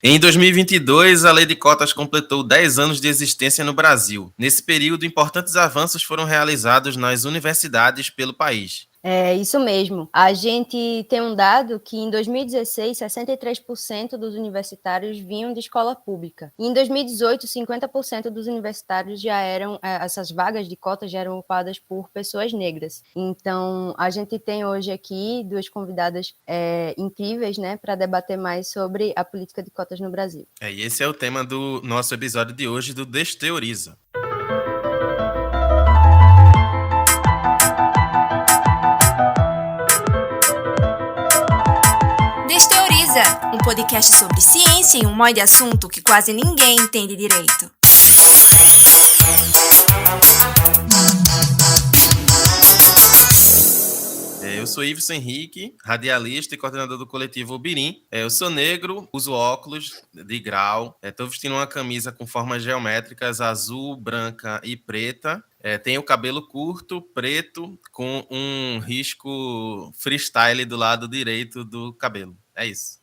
Em 2022, a Lei de Cotas completou 10 anos de existência no Brasil. Nesse período, importantes avanços foram realizados nas universidades pelo país. É isso mesmo. A gente tem um dado que em 2016, 63% dos universitários vinham de escola pública. E em 2018, 50% dos universitários já eram, essas vagas de cotas já eram ocupadas por pessoas negras. Então, a gente tem hoje aqui duas convidadas incríveis, né, para debater mais sobre a política de cotas no Brasil. E esse é o tema do nosso episódio de hoje do Desteoriza. Desteoriza, um podcast sobre ciência e um monte de assunto que quase ninguém entende direito. Eu sou Ives Henrique, radialista e coordenador do coletivo Ubirim. Eu sou negro, uso óculos de grau, estou vestindo uma camisa com formas geométricas azul, branca e preta. Tenho o cabelo curto, preto, com um risco freestyle do lado direito do cabelo. É isso.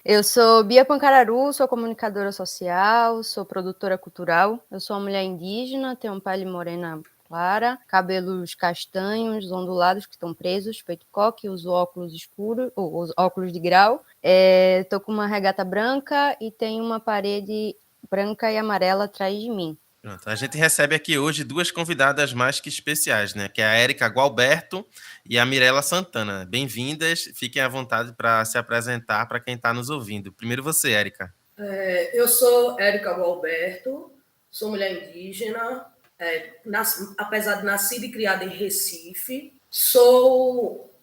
Eu sou Bia Pancararu, sou comunicadora social, sou produtora cultural. Eu sou uma mulher indígena, tenho pele morena clara, cabelos castanhos, ondulados que estão presos, peito coque, uso óculos escuros, ou óculos de grau. Estou com uma regata branca e tenho uma parede branca e amarela atrás de mim. Pronto, a gente recebe aqui hoje duas convidadas mais que especiais, né? Que é a Érica Gualberto e a Mirela Santana. Bem-vindas, fiquem à vontade para se apresentar para quem está nos ouvindo. Primeiro você, Érica. Eu sou Érica Gualberto, sou mulher indígena, apesar de nascida e criada em Recife. Sou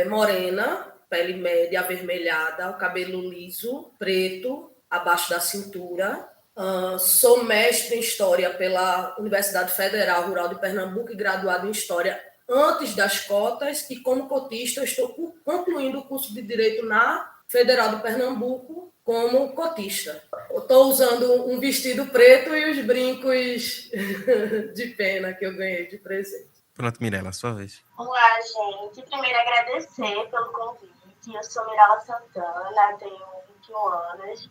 morena, pele média, avermelhada, cabelo liso, preto, abaixo da cintura. Sou mestre em História pela Universidade Federal Rural de Pernambuco e graduado em História antes das cotas. E como cotista, estou concluindo o curso de Direito na Federal de Pernambuco como cotista. Estou usando um vestido preto e os brincos de pena que eu ganhei de presente. Pronto, Mirela, sua vez. Olá, gente. Primeiro, agradecer pelo convite. Eu sou Mirela Santana, tenho 21 anos,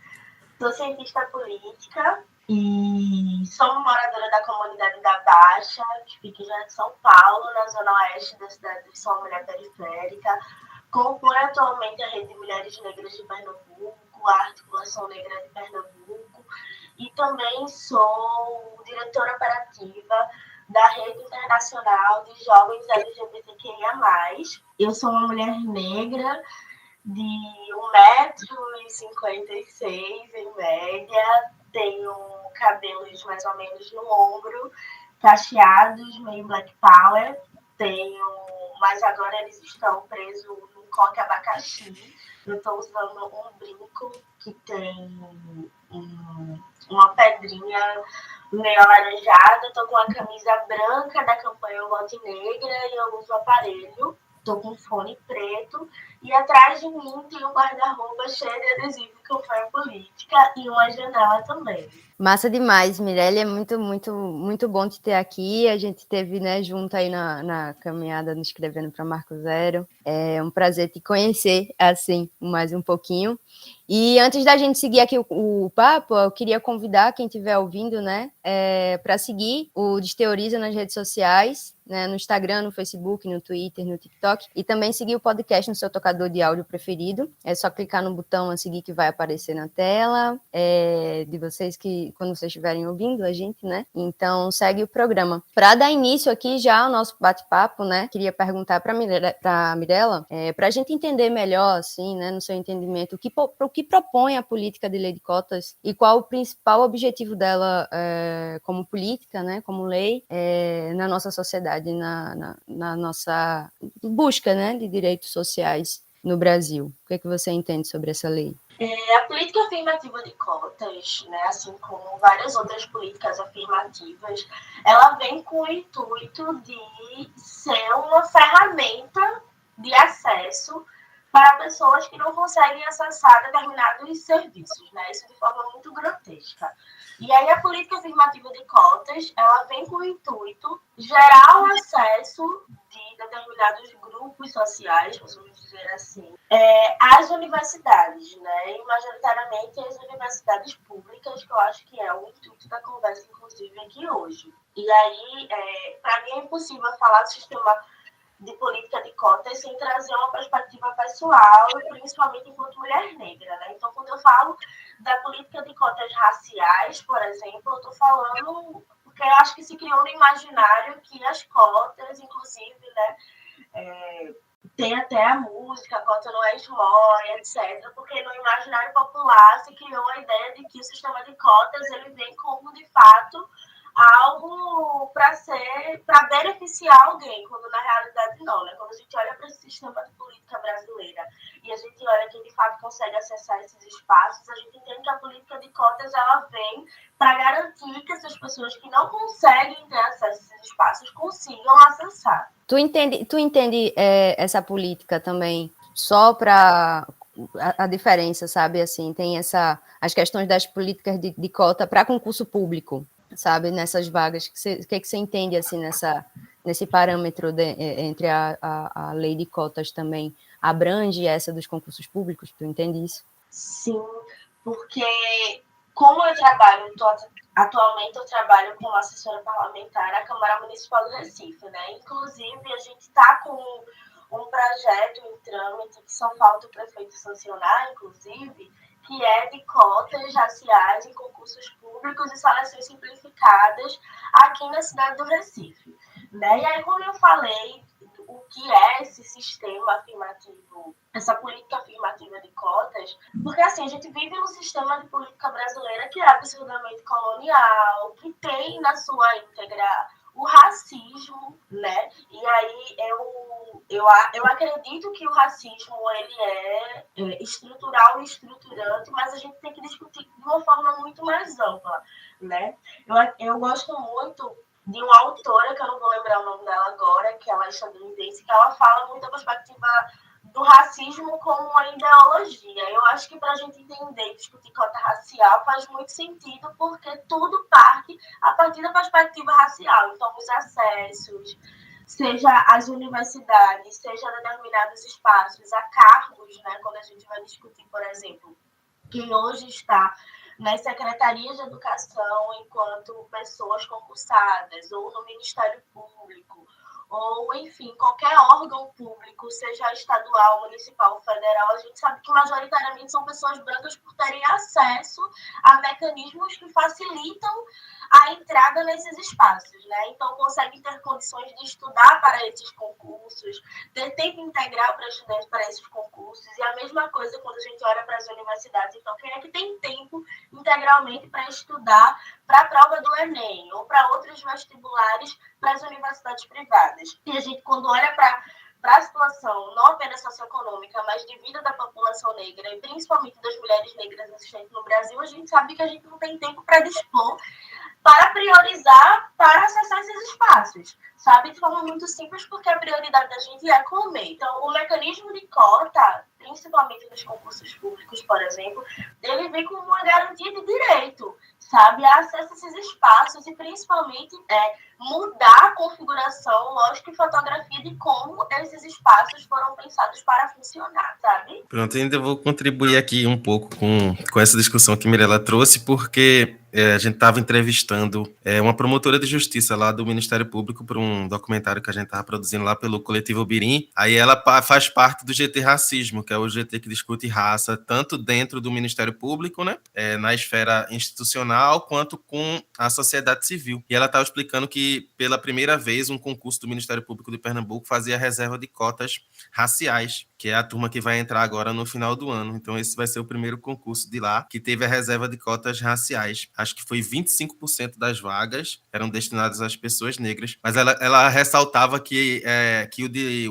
sou cientista política e sou moradora da comunidade da Baixa, que fica em São Paulo, na zona oeste da cidade de São Mulher Periférica. Compõe atualmente a Rede de Mulheres Negras de Pernambuco, a Articulação Negra de Pernambuco, e também sou diretora operativa da Rede Internacional de Jovens LGBTQIA+. Eu sou uma mulher negra de 1,56 m em média, tenho cabelos mais ou menos no ombro, cacheados, meio black power, mas agora eles estão presos no coque abacaxi. Eu estou usando um brinco que tem uma pedrinha meio alaranjada. Estou com a camisa branca da campanha Eu Voto Negra e eu uso aparelho. Estou com fone preto e atrás de mim tem um guarda-roupa cheio de adesivo que eu faço política e uma janela também. Massa demais, Mirelle, é muito, muito, muito bom te ter aqui. A gente esteve, né, junto aí na caminhada, nos escrevendo para Marco Zero. É um prazer te conhecer, assim, mais um pouquinho. E antes da gente seguir aqui o papo, eu queria convidar quem estiver ouvindo, né, para seguir o Desteoriza nas redes sociais, né, no Instagram, no Facebook, no Twitter, no TikTok, e também seguir o podcast no seu tocador de áudio preferido. É só clicar no botão a seguir que vai aparecer na tela de vocês, que quando vocês estiverem ouvindo a gente, né? Então segue o programa. Para dar início aqui já ao nosso bate-papo, né? Queria perguntar para Mirela, para a gente entender melhor, assim, né, no seu entendimento, o que propõe a política de lei de cotas e qual o principal objetivo dela como política, né, como lei, na nossa sociedade, na nossa busca, né, de direitos sociais no Brasil. O que é que você entende sobre essa lei? A política afirmativa de cotas, né, assim como várias outras políticas afirmativas, ela vem com o intuito de ser uma ferramenta de acesso para pessoas que não conseguem acessar determinados serviços, né? Isso de forma muito grotesca. E aí a política afirmativa de cotas, ela vem com o intuito gerar o acesso de determinados grupos sociais, vamos dizer assim, às universidades, né? E majoritariamente as universidades públicas, que eu acho que é o intuito da conversa, inclusive, aqui hoje. E aí, para mim, é impossível falar do sistema de política de cotas sem trazer uma perspectiva pessoal, principalmente enquanto mulher negra, né? Então, quando eu falo da política de cotas raciais, por exemplo, eu estou falando porque eu acho que se criou no imaginário que as cotas, inclusive, né, tem até a música, a cota não é esmola, etc., porque no imaginário popular se criou a ideia de que o sistema de cotas ele vem como, de fato, algo para beneficiar alguém, quando na realidade não, né? Quando a gente olha para esse sistema de política brasileira e a gente olha quem de fato consegue acessar esses espaços, a gente entende que a política de cotas ela vem para garantir que essas pessoas que não conseguem ter acesso a esses espaços consigam acessar. Tu entende essa política também só para a diferença, sabe? Assim, tem as questões das políticas de cota para concurso público, sabe? Nessas vagas, o que você entende assim nesse parâmetro entre a lei de cotas também abrange essa dos concursos públicos? Tu entende isso? Sim, porque como eu trabalho, atualmente eu trabalho como assessora parlamentar na Câmara Municipal do Recife, né? Inclusive, a gente está com um projeto em trâmite que só falta o prefeito sancionar, inclusive, que é de cotas raciais em concursos públicos e seleções simplificadas aqui na cidade do Recife, né? E aí, como eu falei, o que é esse sistema afirmativo, essa política afirmativa de cotas, porque assim, a gente vive num sistema de política brasileira que é absurdamente colonial, que tem na sua íntegra o racismo, né? E aí eu acredito que o racismo ele é estrutural e estruturante, mas a gente tem que discutir de uma forma muito mais ampla, né? Eu gosto muito de uma autora, que eu não vou lembrar o nome dela agora, que ela é estadunidense, que ela fala muito da perspectiva do racismo como uma ideologia. Eu acho que para a gente entender e discutir cota racial faz muito sentido, porque tudo parte a partir da perspectiva racial. Então, os acessos, seja as universidades, seja determinados espaços, a cargos, né? Quando a gente vai discutir, por exemplo, quem hoje está nas secretarias de educação enquanto pessoas concursadas, ou no Ministério Público, ou, enfim, qualquer órgão público, seja estadual, municipal, federal, a gente sabe que majoritariamente são pessoas brancas por terem acesso a mecanismos que facilitam a entrada nesses espaços, né? Então, conseguem ter condições de estudar para esses concursos, ter tempo integral para estudar para esses concursos, e a mesma coisa quando a gente olha para as universidades. Então, quem é que tem tempo integralmente para estudar para a prova do Enem ou para outros vestibulares para as universidades privadas? E a gente, quando olha para a situação não apenas socioeconômica, mas de vida da população negra, e principalmente das mulheres negras existentes no Brasil, a gente sabe que a gente não tem tempo para dispor, para priorizar, para acessar esses espaços, sabe? De forma muito simples, porque a prioridade da gente é comer. Então, o mecanismo de cota, principalmente nos concursos públicos, por exemplo, ele vem como uma garantia de direito, sabe? A acesso a esses espaços e, principalmente, mudar a configuração, lógica e fotografia de como esses espaços foram pensados para funcionar, sabe? Pronto, ainda vou contribuir aqui um pouco com essa discussão que Mirella trouxe, porque a gente estava entrevistando uma promotora de justiça lá do Ministério Público para um documentário que a gente estava produzindo lá pelo Coletivo Birim. Aí ela faz parte do GT Racismo, que é o GT que discute raça, tanto dentro do Ministério Público, né, na esfera institucional, quanto com a sociedade civil. E ela estava explicando que, pela primeira vez, um concurso do Ministério Público de Pernambuco fazia reserva de cotas raciais, que é a turma que vai entrar agora no final do ano. Então, esse vai ser o primeiro concurso de lá, que teve a reserva de cotas raciais. Acho que foi 25% das vagas eram destinadas às pessoas negras, mas ela ressaltava que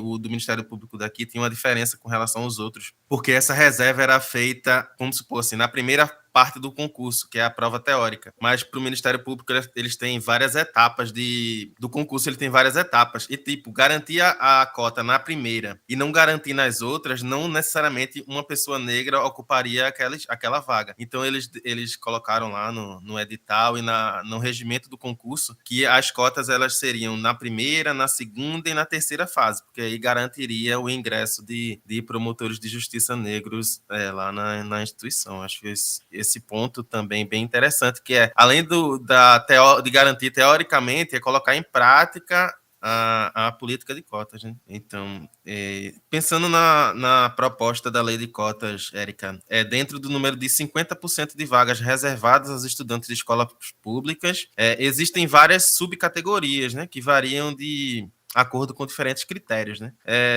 o do Ministério Público daqui tinha uma diferença com relação aos outros, porque essa reserva era feita, vamos supor assim, na primeira parte do concurso, que é a prova teórica. Mas para o Ministério Público, eles têm várias etapas do concurso, ele tem várias etapas. E, tipo, garantir a cota na primeira e não garantir nas outras, não necessariamente uma pessoa negra ocuparia aquela vaga. Então, eles colocaram lá no edital e no regimento do concurso que as cotas elas seriam na primeira, na segunda e na terceira fase, porque aí garantiria o ingresso de promotores de justiça negros lá na instituição. Acho que esse ponto também bem interessante, que é, além de garantir teoricamente, é colocar em prática a política de cotas, né? Então, pensando na proposta da lei de cotas, Érica, dentro do número de 50% de vagas reservadas aos estudantes de escolas públicas, existem várias subcategorias, né, que variam de acordo com diferentes critérios, né?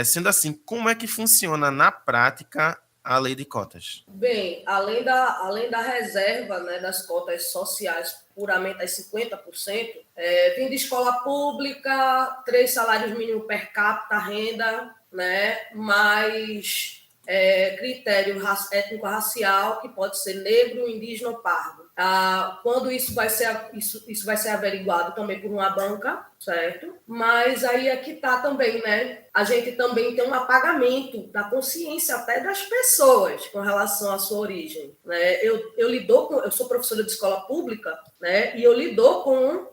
Sendo assim, como é que funciona na prática a lei de cotas? Bem, além da reserva, né, das cotas sociais puramente as 50%, vem de escola pública, 3 salários mínimos per capita, renda, né, mais critério étnico-racial, que pode ser negro, indígena ou pardo. Quando isso vai ser averiguado também por uma banca, certo? Mas aí é que está também, né? A gente também tem um apagamento da consciência até das pessoas com relação à sua origem, né? Eu sou professora de escola pública, né? E eu lido com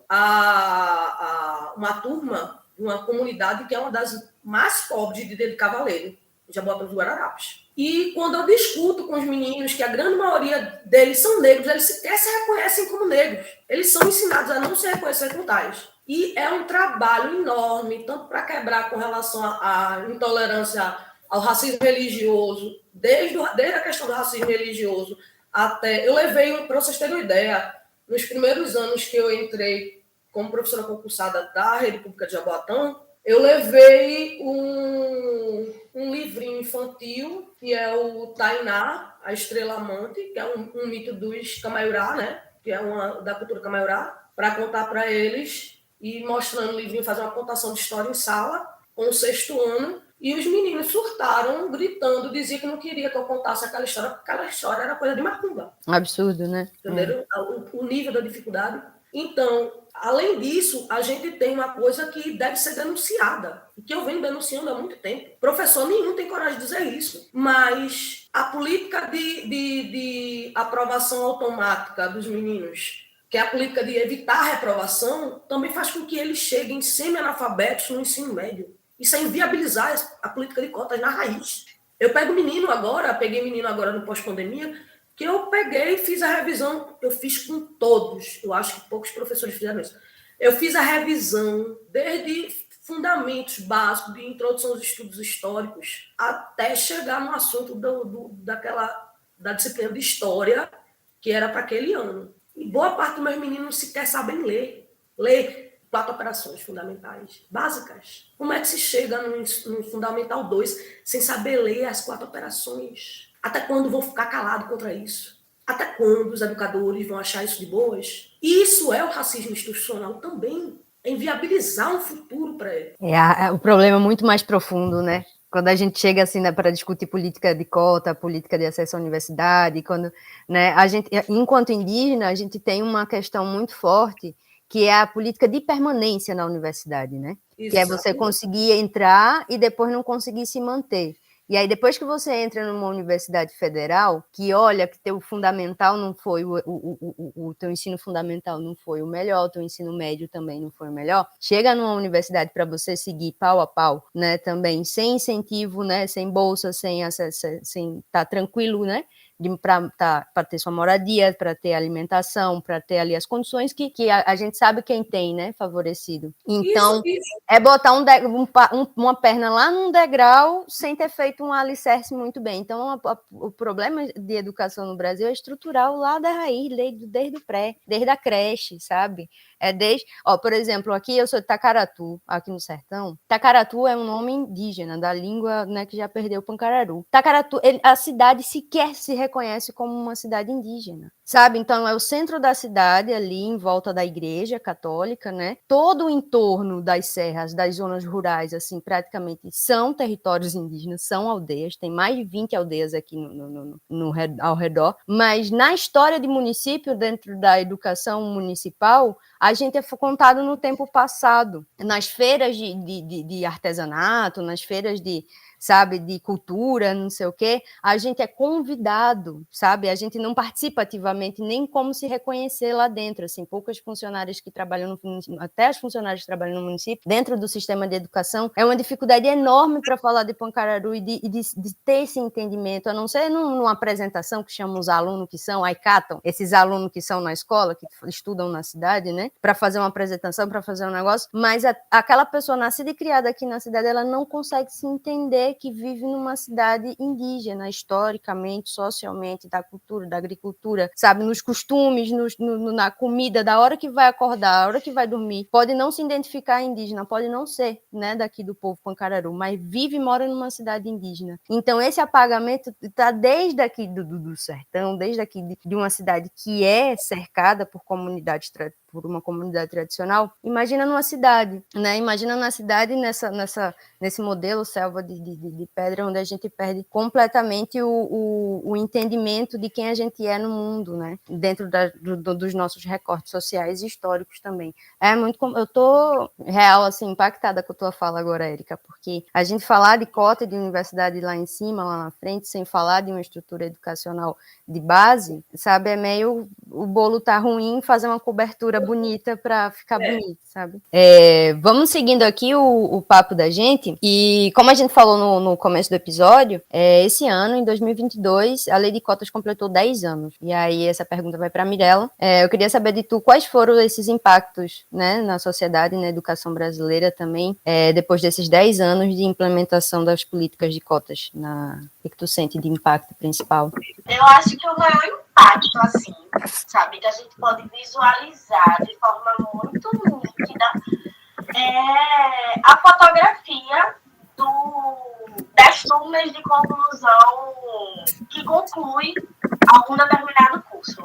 uma turma, uma comunidade que é uma das mais pobres de Dedo de Cavaleiro, Jaboatão dos Guararapes. E quando eu discuto com os meninos, que a grande maioria deles são negros, eles sequer se reconhecem como negros. Eles são ensinados a não se reconhecer como tais. E é um trabalho enorme, tanto para quebrar com relação à intolerância ao racismo religioso, desde a questão do racismo religioso até... Eu levei, para vocês terem uma ideia, nos primeiros anos que eu entrei como professora concursada da Rede Pública de Jaboatão, eu levei um livrinho infantil, que é o Tainá, a Estrela Amante, que é um mito dos Camaiurá, né? Que é da cultura Camaiurá, para contar para eles, e mostrando o livrinho, fazer uma contação de história em sala, com o 6º ano, e os meninos surtaram, gritando, diziam que não queria que eu contasse aquela história, porque aquela história era coisa de macumba. Um absurdo, né? Entenderam? O nível da dificuldade. Então, além disso, a gente tem uma coisa que deve ser denunciada, e que eu venho denunciando há muito tempo. Professor nenhum tem coragem de dizer isso, mas a política de aprovação automática dos meninos, que é a política de evitar a reprovação, também faz com que eles cheguem semi-analfabetos no ensino médio. Isso é inviabilizar a política de cotas na raiz. Eu peguei menino agora no pós-pandemia, que eu peguei e fiz a revisão, eu fiz com todos, eu acho que poucos professores fizeram isso. Eu fiz a revisão desde fundamentos básicos de introdução aos estudos históricos até chegar no assunto da disciplina de história, que era para aquele ano. E boa parte dos meus meninos sequer sabem ler. Ler 4 operações fundamentais básicas. Como é que se chega no Fundamental 2 sem saber ler as 4 operações? Até quando vão ficar calados contra isso? Até quando os educadores vão achar isso de boas? Isso é o racismo institucional também. É inviabilizar um futuro para ele. O problema é muito mais profundo, né? Quando a gente chega assim, né, para discutir política de cota, política de acesso à universidade, quando, né, a gente, enquanto indígena, a gente tem uma questão muito forte, que é a política de permanência na universidade, né? Exatamente. Que é você conseguir entrar e depois não conseguir se manter. E aí, depois que você entra numa universidade federal, que olha que teu fundamental não foi, o teu ensino fundamental não foi o melhor, o teu ensino médio também não foi o melhor, chega numa universidade para você seguir pau a pau, né, também sem incentivo, né, sem bolsa, sem estar tranquilo, né, para ter sua moradia, para ter alimentação, para ter ali as condições que a gente sabe quem tem, né, favorecido. Então, isso. É botar uma perna lá num degrau sem ter feito um alicerce muito bem. Então, o problema de educação no Brasil é estrutural lá da raiz, desde o pré, desde a creche, sabe? Por exemplo, aqui eu sou de Tacaratu, aqui no sertão. Tacaratu é um nome indígena da língua, né, que já perdeu o Pancararu. Tacaratu, a cidade sequer se reconhece como uma cidade indígena, sabe? Então, é o centro da cidade, ali em volta da igreja católica, né? Todo o entorno das serras, das zonas rurais, assim, praticamente são territórios indígenas, são aldeias, tem mais de 20 aldeias aqui ao redor, mas na história de município, dentro da educação municipal, a gente é contado no tempo passado, nas feiras de artesanato, nas feiras sabe, de cultura, não sei o quê, a gente é convidado, sabe? A gente não participa ativamente nem como se reconhecer lá dentro, assim, poucas funcionárias que trabalham no município, até as funcionárias que trabalham no município, dentro do sistema de educação, é uma dificuldade enorme para falar de Pancararu e de ter esse entendimento, a não ser numa apresentação que chama os alunos que são, aí catam esses alunos que são na escola, que estudam na cidade, né, para fazer uma apresentação, para fazer um negócio, mas aquela pessoa nascida e criada aqui na cidade, ela não consegue se entender que vive numa cidade indígena, historicamente, socialmente, da cultura, da agricultura, sabe, nos costumes, na comida, da hora que vai acordar, da hora que vai dormir. Pode não se identificar indígena, pode não ser, né, daqui do povo Pancararu, mas vive e mora numa cidade indígena. Então, esse apagamento está desde aqui do sertão, desde aqui de uma cidade que é cercada por uma comunidade tradicional. Imagina numa cidade, né? Imagina na cidade nesse modelo selva de pedra, onde a gente perde completamente o entendimento de quem a gente é no mundo, né? Dentro dos nossos recortes sociais e históricos também. Eu tô real, assim, impactada com a tua fala agora, Érica, porque a gente falar de cota de universidade lá em cima, lá na frente, sem falar de uma estrutura educacional de base, sabe, é meio o bolo tá ruim, fazer uma cobertura bonita para ficar bonito, sabe? Vamos seguindo aqui o papo da gente, e como a gente falou no começo do episódio, esse ano, em 2022, a lei de cotas completou 10 anos, e aí essa pergunta vai para Mirella. Eu queria saber de tu quais foram esses impactos, né, na sociedade e na educação brasileira também, depois desses 10 anos de implementação das políticas de cotas. O que tu sente de impacto principal? Eu acho que o maior impacto, assim, sabe, que a gente pode visualizar de forma muito nítida é a fotografia das turmas de conclusão que conclui algum determinado curso,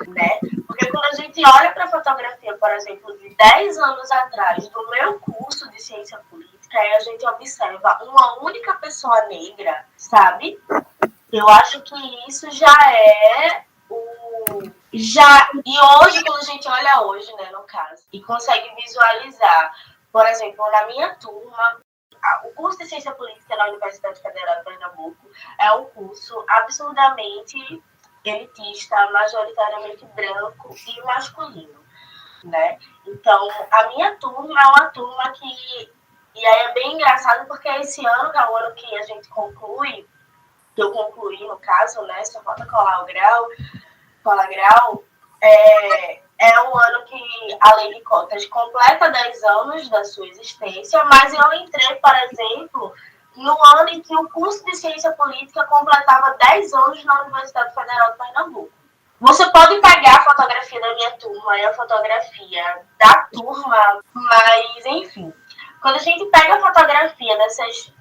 né? Porque quando a gente olha para a fotografia, por exemplo, de 10 anos atrás, do meu curso de ciência política, aí a gente observa uma única pessoa negra, sabe? Eu acho que isso já é e hoje, quando a gente olha hoje, né, no caso, e consegue visualizar, por exemplo, na minha turma, o curso de Ciência Política na Universidade Federal de Pernambuco é um curso absurdamente elitista, majoritariamente branco e masculino, né? Então, a minha turma é uma turma que... E aí é bem engraçado porque esse ano, que é o ano que a gente conclui, que eu concluí, no caso, né? Só falta colar grau, é um ano que a Lei de Cotas completa 10 anos da sua existência, mas eu entrei, por exemplo, no ano em que o curso de Ciência Política completava 10 anos na Universidade Federal de Pernambuco. Você pode pegar a fotografia da minha turma e a fotografia da turma, mas, enfim... Quando a gente pega a fotografia desses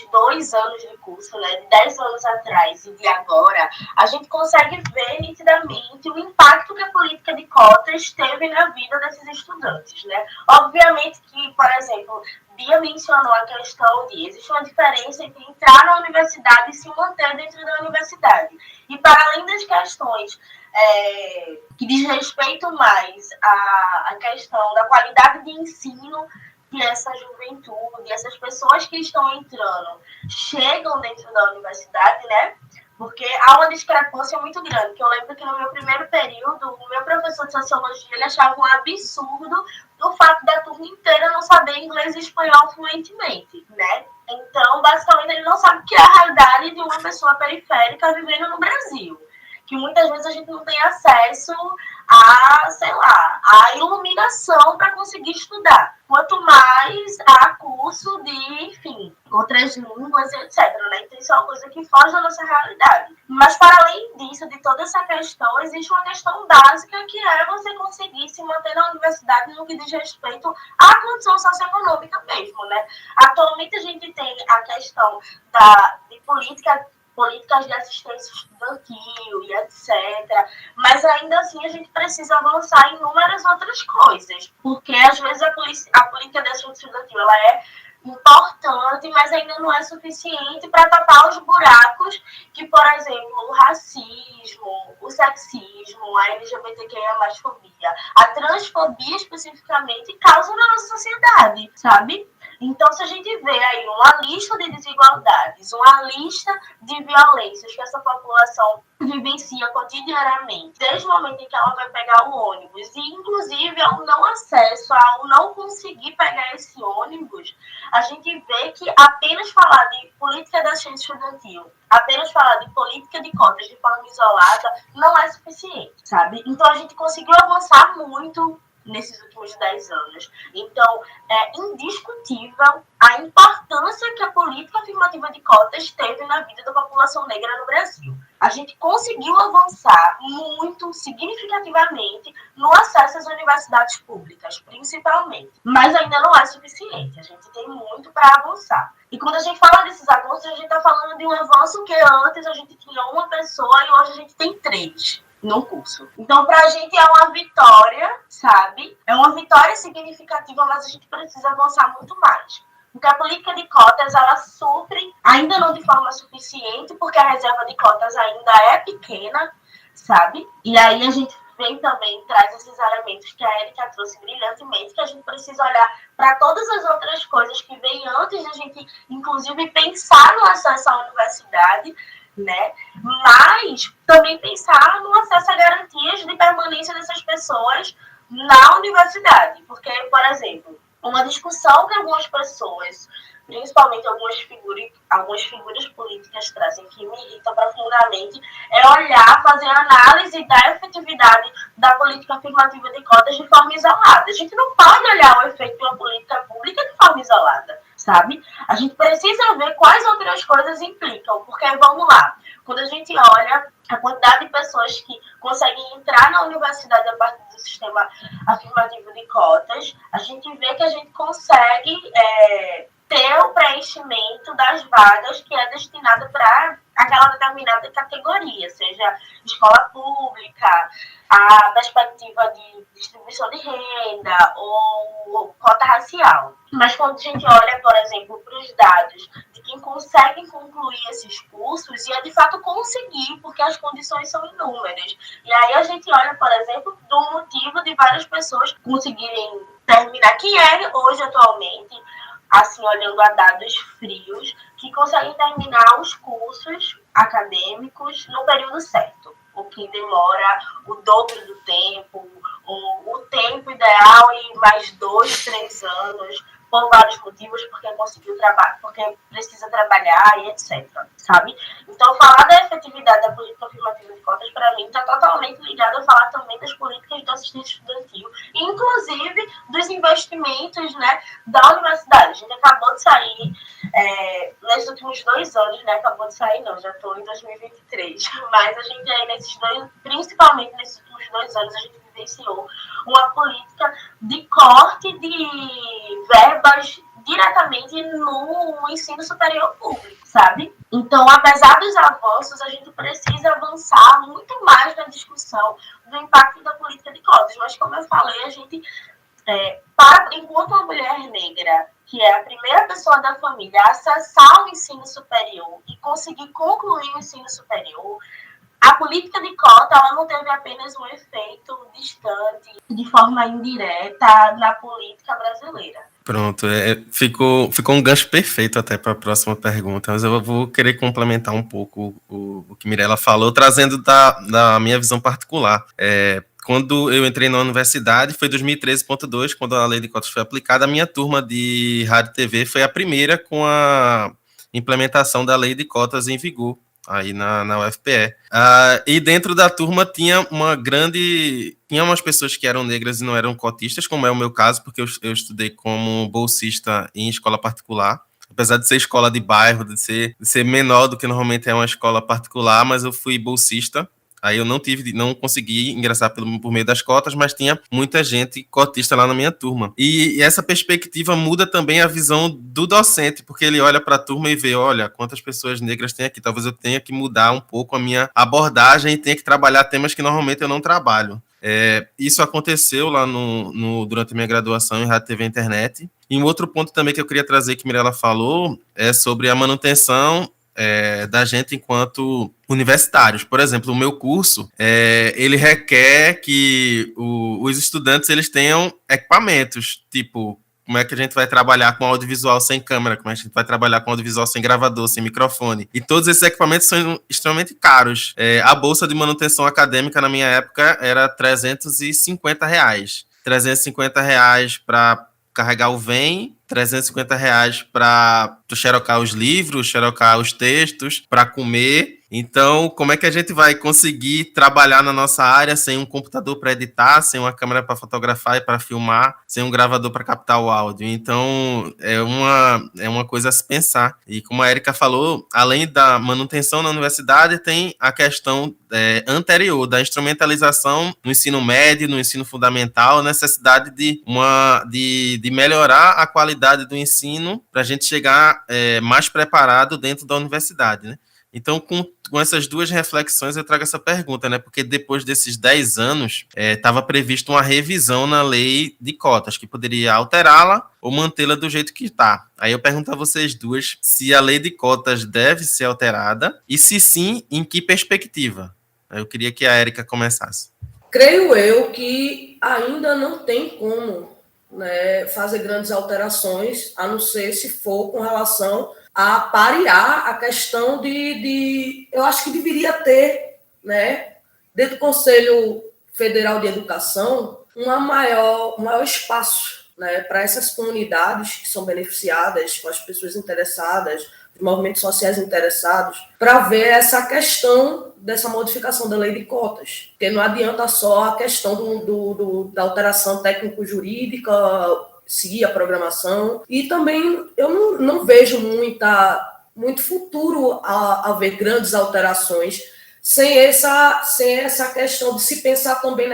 2 anos de curso, né, de 10 anos atrás e de agora, a gente consegue ver nitidamente o impacto que a política de cotas teve na vida desses estudantes, né? Obviamente que, por exemplo, Bia mencionou a questão de existe uma diferença entre entrar na universidade e se manter dentro da universidade. E para além das questões que diz respeito mais à questão da qualidade de ensino, que essa juventude, essas pessoas que estão entrando, chegam dentro da universidade, né? Porque há uma discrepância muito grande, que eu lembro que no meu primeiro período, o meu professor de sociologia, ele achava um absurdo o fato da turma inteira não saber inglês e espanhol fluentemente, né? Então, basicamente, ele não sabe o que é a realidade de uma pessoa periférica vivendo no Brasil. Que muitas vezes a gente não tem acesso a iluminação para conseguir estudar. Quanto mais a curso de, enfim, outras línguas, etc. Né? Então, isso é uma coisa que foge da nossa realidade. Mas, para além disso, de toda essa questão, existe uma questão básica que é você conseguir se manter na universidade no que diz respeito à condição socioeconômica mesmo, né? Atualmente, a gente tem a questão de política políticas de assistência estudantil e etc. Mas ainda assim a gente precisa avançar em inúmeras outras coisas, porque às vezes a política de assistência estudantil ela é importante, mas ainda não é suficiente para tapar os buracos que, por exemplo, o racismo, o sexismo, a LGBTQIA+fobia, a transfobia especificamente causam na nossa sociedade, sabe? Então, se a gente vê aí uma lista de desigualdades, uma lista de violências que essa população vivencia cotidianamente, desde o momento em que ela vai pegar o ônibus, e inclusive ao não acesso, ao não conseguir pegar esse ônibus, a gente vê que apenas falar de política da assistência estudantil, apenas falar de política de cotas de forma isolada, não é suficiente, sabe? Então, a gente conseguiu avançar muito nesses últimos 10 anos. Então, é indiscutível a importância que a política afirmativa de cotas teve na vida da população negra no Brasil. A gente conseguiu avançar muito significativamente no acesso às universidades públicas, principalmente. Mas ainda não é suficiente. A gente tem muito para avançar. E quando a gente fala desses avanços, a gente está falando de um avanço que antes a gente tinha uma pessoa e hoje a gente tem 3 no curso. Então, para a gente é uma vitória, sabe? É uma vitória significativa, mas a gente precisa avançar muito mais. Porque a política de cotas, ela supre, ainda não de forma suficiente, porque a reserva de cotas ainda é pequena, sabe? E aí a gente vem também, traz esses elementos que a Érica trouxe brilhantemente, que a gente precisa olhar para todas as outras coisas que vêm antes da gente, inclusive, pensar no acesso à universidade, né? Mas também pensar no acesso a garantias de permanência dessas pessoas na universidade. Porque, por exemplo, uma discussão que algumas pessoas, principalmente algumas figuras políticas trazem que me irritam profundamente, é olhar, fazer análise da efetividade da política afirmativa de cotas de forma isolada. A gente não pode olhar o efeito de uma política pública de forma isolada, sabe? A gente precisa ver quais outras coisas implicam, porque, vamos lá, quando a gente olha a quantidade de pessoas que conseguem entrar na universidade a partir do sistema afirmativo de cotas, a gente vê que a gente consegue ter o preenchimento das vagas que é destinada para aquela determinada categoria, seja escola pública, a perspectiva de distribuição de renda ou cota racial. Mas quando a gente olha, por exemplo, para os dados de quem consegue concluir esses cursos, e é de fato conseguir, porque as condições são inúmeras. E aí a gente olha, por exemplo, do motivo de várias pessoas conseguirem terminar, que é hoje atualmente, assim, olhando a dados frios, que conseguem terminar os cursos acadêmicos no período certo, o que demora o dobro do tempo, ou o tempo ideal em mais 2, 3 anos, por vários motivos, porque conseguiu trabalho, porque precisa trabalhar e etc, sabe? Então, falar da efetividade da política afirmativa de cotas, para mim, está totalmente ligado a falar também das políticas de assistência estudantil, inclusive dos investimentos, né, da universidade. A gente acabou de sair, nesses últimos 2 anos, né, acabou de sair não, já estou em 2023, mas a gente aí, principalmente nesses últimos 2 anos, a gente vivenciou uma política de corte de verbas diretamente no ensino superior público, sabe? Então, apesar dos avanços, a gente precisa avançar muito mais na discussão do impacto da política de cotas. Mas, como eu falei, a gente, enquanto uma mulher negra, que é a primeira pessoa da família a acessar o ensino superior e conseguir concluir o ensino superior, a política de cota ela não teve apenas um efeito distante, de forma indireta, na política brasileira. Pronto, ficou um gancho perfeito até para a próxima pergunta, mas eu vou querer complementar um pouco o que Mirella falou, trazendo da minha visão particular. Quando eu entrei na universidade, foi 2013.2, quando a lei de cotas foi aplicada, a minha turma de rádio e TV foi a primeira com a implementação da lei de cotas em vigor, aí na UFPE. E dentro da turma tinha umas pessoas que eram negras e não eram cotistas, como é o meu caso, porque eu estudei como bolsista em escola particular, apesar de ser escola de bairro, de ser menor do que normalmente é uma escola particular, mas eu fui bolsista Aí eu não consegui ingressar por meio das cotas, mas tinha muita gente cotista lá na minha turma. E essa perspectiva muda também a visão do docente, porque ele olha para a turma e vê, olha, quantas pessoas negras tem aqui. Talvez eu tenha que mudar um pouco a minha abordagem e tenha que trabalhar temas que normalmente eu não trabalho. Isso aconteceu lá durante a minha graduação em Rádio, TV e Internet. E um outro ponto também que eu queria trazer, que Mirella falou, é sobre a manutenção da gente enquanto universitários. Por exemplo, o meu curso, ele requer que os estudantes eles tenham equipamentos, tipo, como é que a gente vai trabalhar com audiovisual sem câmera, como é que a gente vai trabalhar com audiovisual sem gravador, sem microfone. E todos esses equipamentos são extremamente caros. A bolsa de manutenção acadêmica na minha época era R$350. R$350 para carregar o VEM, R$350 para xerocar os livros, xerocar os textos, para comer. Então, como é que a gente vai conseguir trabalhar na nossa área sem um computador para editar, sem uma câmera para fotografar e para filmar, sem um gravador para captar o áudio? Então, é uma coisa a se pensar. E como a Érica falou, além da manutenção na universidade, tem a questão anterior da instrumentalização no ensino médio, no ensino fundamental, a necessidade de melhorar a qualidade do ensino para a gente chegar mais preparado dentro da universidade, né? Então, com essas duas reflexões, eu trago essa pergunta, né? Porque depois desses 10 anos, estava previsto uma revisão na lei de cotas, que poderia alterá-la ou mantê-la do jeito que está. Aí eu pergunto a vocês duas se a lei de cotas deve ser alterada e, se sim, em que perspectiva? Eu queria que a Érica começasse. Creio eu que ainda não tem como, né, fazer grandes alterações, a não ser se for com relação a parear a questão eu acho que deveria ter, né, dentro do Conselho Federal de Educação, um maior espaço, né, para essas comunidades que são beneficiadas, com as pessoas interessadas, os movimentos sociais interessados, para ver essa questão dessa modificação da lei de cotas. Porque não adianta só a questão da alteração técnico-jurídica, seguir a programação, e também eu não vejo muito futuro a ver grandes alterações sem essa questão de se pensar também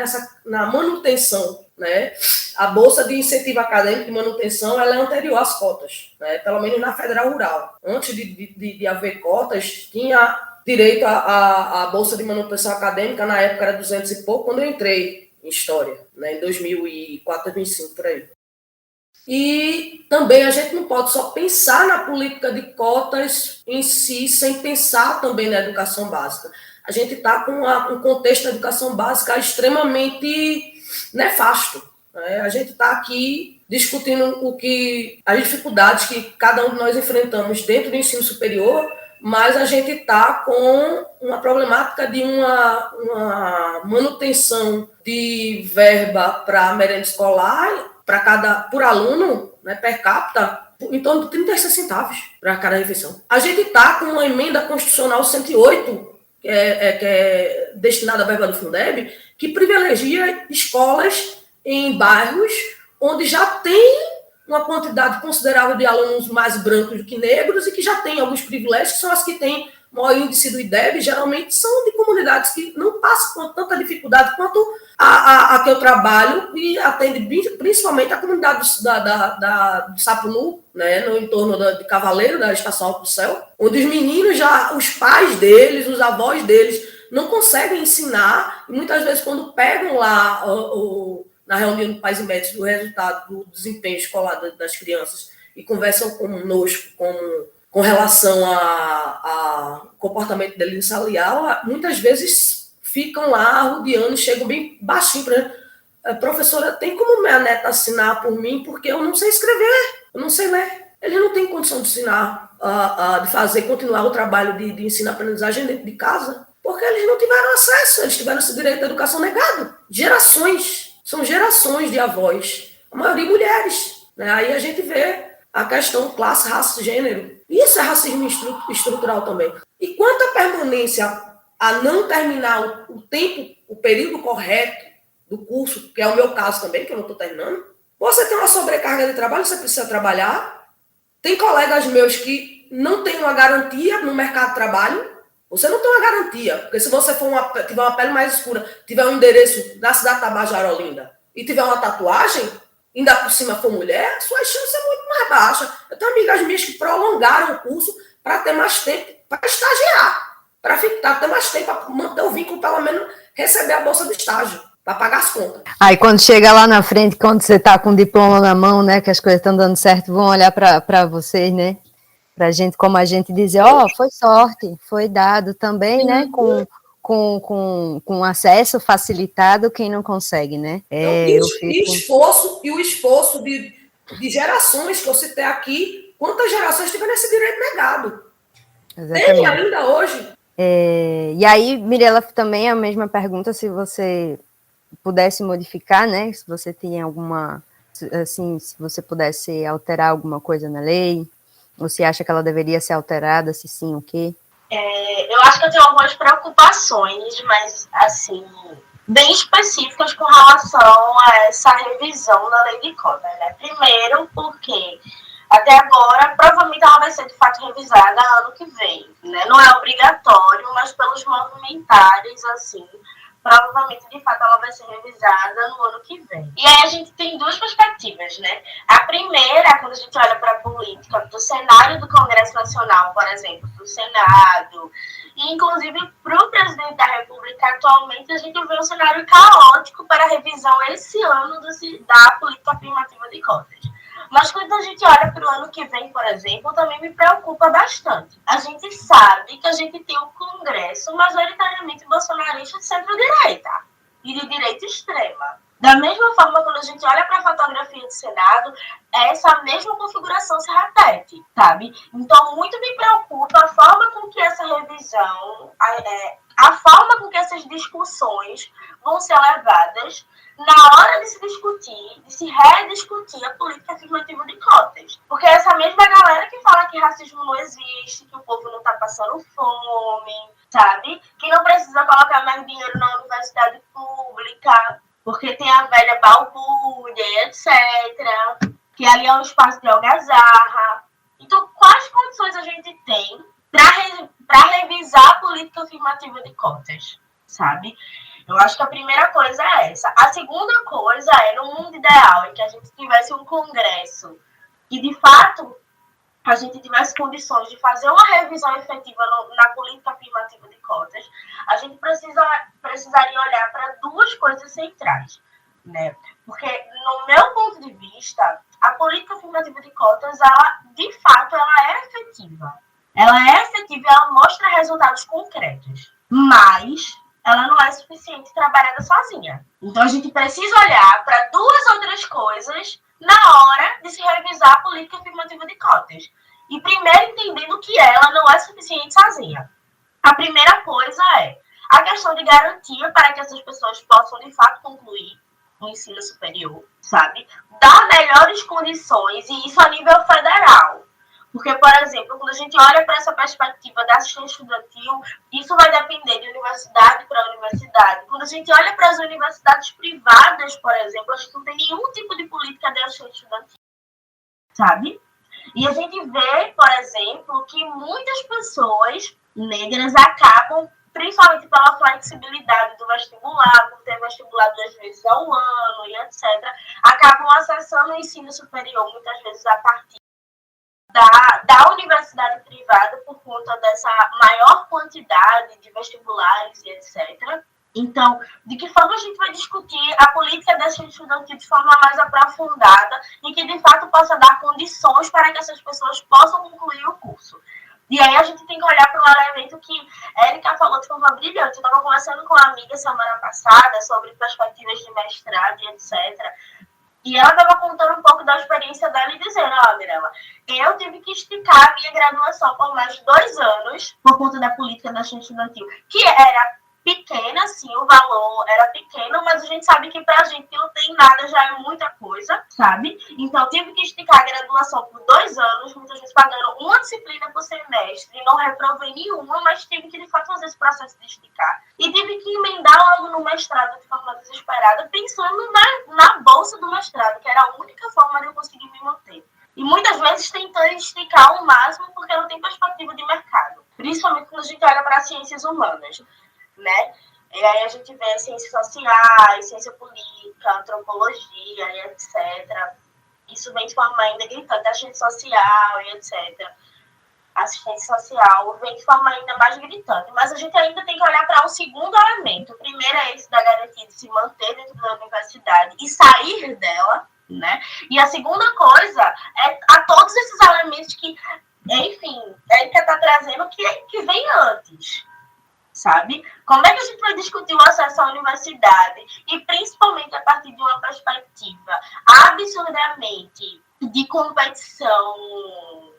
na manutenção, né? A Bolsa de Incentivo Acadêmico de Manutenção ela é anterior às cotas, né? Pelo menos na Federal Rural. Antes de haver cotas, tinha direito à Bolsa de Manutenção Acadêmica, na época era 200 e pouco, quando eu entrei em História, né? Em 2004, 2005, por aí. E também a gente não pode só pensar na política de cotas em si, sem pensar também na educação básica. A gente está com um contexto da educação básica extremamente nefasto, né? A gente está aqui discutindo as dificuldades que cada um de nós enfrentamos dentro do ensino superior, mas a gente está com uma problemática de uma manutenção de verba para merenda escolar, por aluno, né, per capita, em torno de 36 centavos para cada refeição. A gente está com uma emenda constitucional 108, que é destinada à verba do Fundeb, que privilegia escolas em bairros onde já tem uma quantidade considerável de alunos mais brancos do que negros e que já tem alguns privilégios, que são as que têm maior índice do IDEB, geralmente são de comunidades que não passam por tanta dificuldade quanto a que eu trabalho, e atende principalmente a comunidade do Sapunu, né, no entorno de Cavaleiro, da Estação Alto do Céu, onde os meninos, os pais deles, os avós deles, não conseguem ensinar, e muitas vezes quando pegam lá na reunião do Pais e Mestres do resultado do desempenho escolar das crianças e conversam conosco com relação ao comportamento dele salarial, muitas vezes ficam lá rodeando e chegam bem baixinho para professora, tem como minha neta assinar por mim, porque eu não sei escrever, eu não sei ler. Ele não tem condição de ensinar, de continuar o trabalho de ensino-aprendizagem dentro de casa, porque eles não tiveram acesso, eles tiveram esse direito à educação negado. São gerações de avós, a maioria mulheres, né? Aí a gente vê a questão classe, raça, gênero. Isso é racismo estrutural também. E quanto à permanência, a não terminar o período correto do curso, que é o meu caso também, que eu não estou terminando, você tem uma sobrecarga de trabalho, você precisa trabalhar. Tem colegas meus que não têm uma garantia no mercado de trabalho, Você não tem uma garantia, porque se você tiver uma pele mais escura, tiver um endereço da cidade de Tabajara, Olinda, e tiver uma tatuagem, ainda por cima for mulher, sua chance é muito mais baixa. Eu tenho amigas minhas que prolongaram o curso para ter mais tempo para estagiar, para ter mais tempo para manter o vínculo, pelo menos receber a bolsa do estágio, para pagar as contas. Aí quando chega lá na frente, quando você tá com o diploma na mão, né, que as coisas estão dando certo, vão olhar para vocês, né? Pra gente, como a gente dizer, foi sorte, foi dado também, né, com acesso facilitado, quem não consegue, né? E o esforço de gerações que eu citei aqui, quantas gerações tiveram esse direito negado? Exatamente. Tem ainda hoje. E aí, Mirela, também a mesma pergunta, se você pudesse modificar, né, se você tem alguma, assim, se você pudesse alterar alguma coisa na lei, ou se acha que ela deveria ser alterada, se sim, o quê? Eu acho que eu tenho algumas preocupações, mas, assim, bem específicas com relação a essa revisão da lei de cotas, né? Primeiro, porque até agora, provavelmente ela vai ser de fato revisada ano que vem, né? Não é obrigatório, mas pelos movimentares, assim, provavelmente, de fato, ela vai ser revisada no ano que vem. E aí a gente tem duas perspectivas, né? A primeira, quando a gente olha para a política do cenário do Congresso Nacional, por exemplo, do Senado, e inclusive para o presidente da República atualmente, a gente vê um cenário caótico para a revisão esse ano da política afirmativa de cotas. Mas quando a gente olha para o ano que vem, por exemplo, também me preocupa bastante. A gente sabe que a gente tem um Congresso majoritariamente bolsonarista de centro-direita e de direita extrema. Da mesma forma, quando a gente olha para a fotografia do Senado, essa mesma configuração se repete, sabe? Então, muito me preocupa a forma com que essa revisão, a forma com que essas discussões vão ser levadas na hora de se discutir, de se rediscutir a política afirmativa de cotas. Porque é essa mesma galera que fala que racismo não existe, que o povo não está passando fome, sabe? Que não precisa colocar mais dinheiro na universidade pública, porque tem a velha balbúrdia, etc. Que ali é um espaço de algazarra. Então, quais condições a gente tem para revisar a política afirmativa de cotas, sabe? Eu acho que a primeira coisa é essa. A segunda coisa é, no mundo ideal, em que a gente tivesse um congresso e, de fato, a gente tivesse condições de fazer uma revisão efetiva na política afirmativa de cotas, a gente precisaria olhar para duas coisas centrais, né? Porque, no meu ponto de vista, a política afirmativa de cotas, ela, de fato, ela é efetiva. Ela é efetiva e ela mostra resultados concretos. Mas ela não é suficiente trabalhada sozinha. Então, a gente precisa olhar para duas outras coisas na hora de se revisar a política afirmativa de cotas. E primeiro entendendo que ela não é suficiente sozinha. A primeira coisa é a questão de garantia para que essas pessoas possam, de fato, concluir o ensino superior, sabe? Dar melhores condições, e isso a nível federal. Porque, por exemplo, quando a gente olha para essa perspectiva da assistência estudantil, isso vai depender de universidade para universidade. Quando a gente olha para as universidades privadas, por exemplo, a gente não tem nenhum tipo de política de assistência estudantil, sabe? E a gente vê, por exemplo, que muitas pessoas negras acabam, principalmente pela flexibilidade do vestibular, por ter vestibular 2 vezes ao ano e etc., acabam acessando o ensino superior, muitas vezes a partir da universidade privada, por conta dessa maior quantidade de vestibulares e etc. Então, de que forma a gente vai discutir a política dessa estudantil de forma mais aprofundada e que, de fato, possa dar condições para que essas pessoas possam concluir o curso? E aí a gente tem que olhar para um elemento que a Érica falou de forma brilhante. Eu estava conversando com uma amiga semana passada sobre perspectivas de mestrado e etc., e ela estava contando um pouco da experiência dela e dizendo, Mirela, eu tive que esticar a minha graduação por mais de 2 anos por conta da política da assistência estudantil, que era pequena, sim, o valor era pequeno, mas a gente sabe que pra gente que não tem nada já é muita coisa, sabe? Então, eu tive que esticar a graduação por 2 anos, muitas vezes pagando uma disciplina por semestre, e não reprovei nenhuma, mas tive que, de fato, fazer esse processo de esticar. E tive que emendar logo no mestrado de forma desesperada, pensando na bolsa do mestrado, que era a única forma de eu conseguir me manter. E muitas vezes tentando esticar ao máximo, porque não tem perspectiva de mercado. principalmente quando a gente olha para as ciências humanas, né? E aí a gente vê ciências sociais, ciência política, antropologia e etc. Isso vem de forma ainda gritante, assistência social e etc. Assistência social vem de forma ainda mais gritante. Mas a gente ainda tem que olhar para um segundo elemento. O primeiro é esse da garantia de se manter dentro da universidade e sair dela, né? E a segunda coisa é a todos esses elementos que, enfim, Érica está trazendo que vem antes, sabe? Como é que a gente vai discutir o acesso à universidade e principalmente a partir de uma perspectiva absurdamente de competição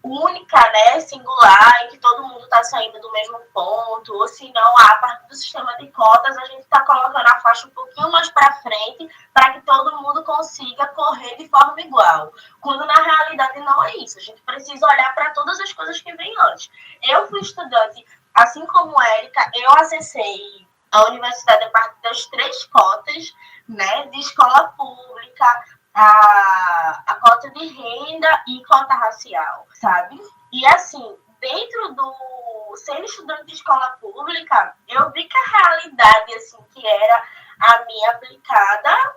única, né, singular, em que todo mundo está saindo do mesmo ponto, ou se não, a partir do sistema de cotas, a gente está colocando a faixa um pouquinho mais para frente para que todo mundo consiga correr de forma igual, quando na realidade não é isso. A gente precisa olhar para todas as coisas que vêm antes. Eu fui estudante, assim como Érica, eu acessei a universidade a partir das 3 cotas, né, de escola pública, a cota de renda e cota racial, sabe? E assim, dentro do sendo estudante de escola pública, eu vi que a realidade assim que era a minha aplicada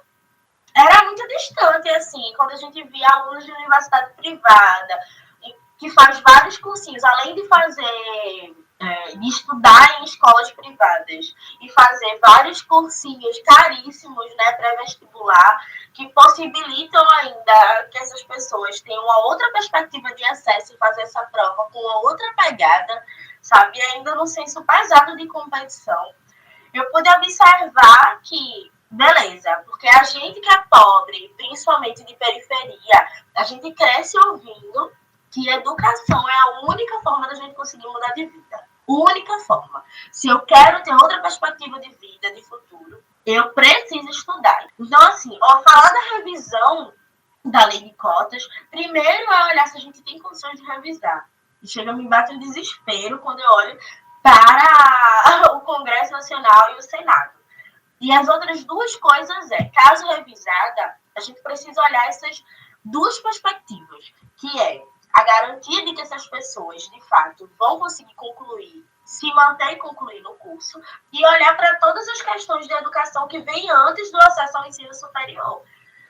era muito distante, assim, quando a gente via alunos de universidade privada que faz vários cursinhos, além de fazer de estudar em escolas privadas e fazer vários cursinhos caríssimos, né, pré-vestibular, que possibilitam ainda que essas pessoas tenham uma outra perspectiva de acesso e fazer essa prova com uma outra pegada, sabe, e ainda no senso pesado de competição. Eu pude observar que, beleza, porque a gente que é pobre, principalmente de periferia, a gente cresce ouvindo que educação é a única forma da gente conseguir mudar de vida. Única forma. Se eu quero ter outra perspectiva de vida, de futuro, eu preciso estudar. Então, assim, ao falar da revisão da lei de cotas, primeiro é olhar se a gente tem condições de revisar. E chega a me bater um desespero quando eu olho para o Congresso Nacional e o Senado. E as outras duas coisas caso revisada, a gente precisa olhar essas duas perspectivas, que é a garantia de que essas pessoas, de fato, vão conseguir concluir, se manter e concluir no curso, e olhar para todas as questões de educação que vêm antes do acesso ao ensino superior,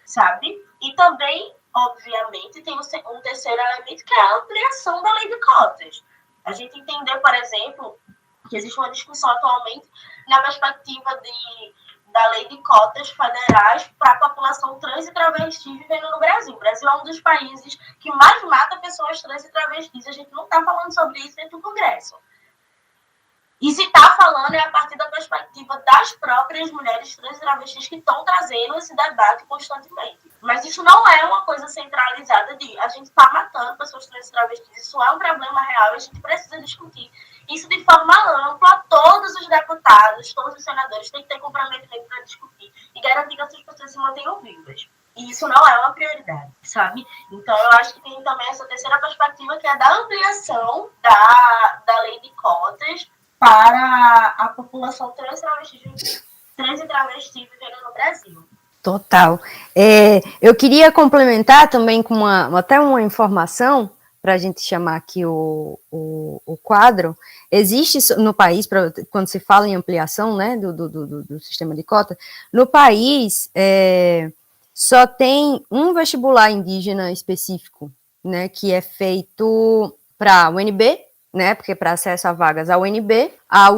sabe? E também, obviamente, tem um terceiro elemento, que é a ampliação da lei de cotas. A gente entendeu, por exemplo, que existe uma discussão atualmente na perspectiva da lei de cotas federais para a população trans e travesti vivendo no Brasil. O Brasil é um dos países que mais mata pessoas trans e travestis. A gente não está falando sobre isso dentro do Congresso. E se está falando é a partir da perspectiva das próprias mulheres trans e travestis que estão trazendo esse debate constantemente. Mas isso não é uma coisa centralizada de a gente está matando pessoas trans e travestis. Isso é um problema real e a gente precisa discutir isso de forma ampla. Todos os deputados, todos os senadores têm que ter comprometimento para discutir e garantir que essas pessoas se mantenham vivas. E isso não é uma prioridade, sabe? Então, eu acho que tem também essa terceira perspectiva, que é da ampliação da lei de cotas para a população trans e travesti vivendo no Brasil. Total. Eu queria complementar também com até uma informação, para a gente chamar aqui o quadro. Existe no país, quando se fala em ampliação, né, do sistema de cota, no país só tem um vestibular indígena específico, né, que é feito para a UNB, né, porque para acesso a vagas a UNB, a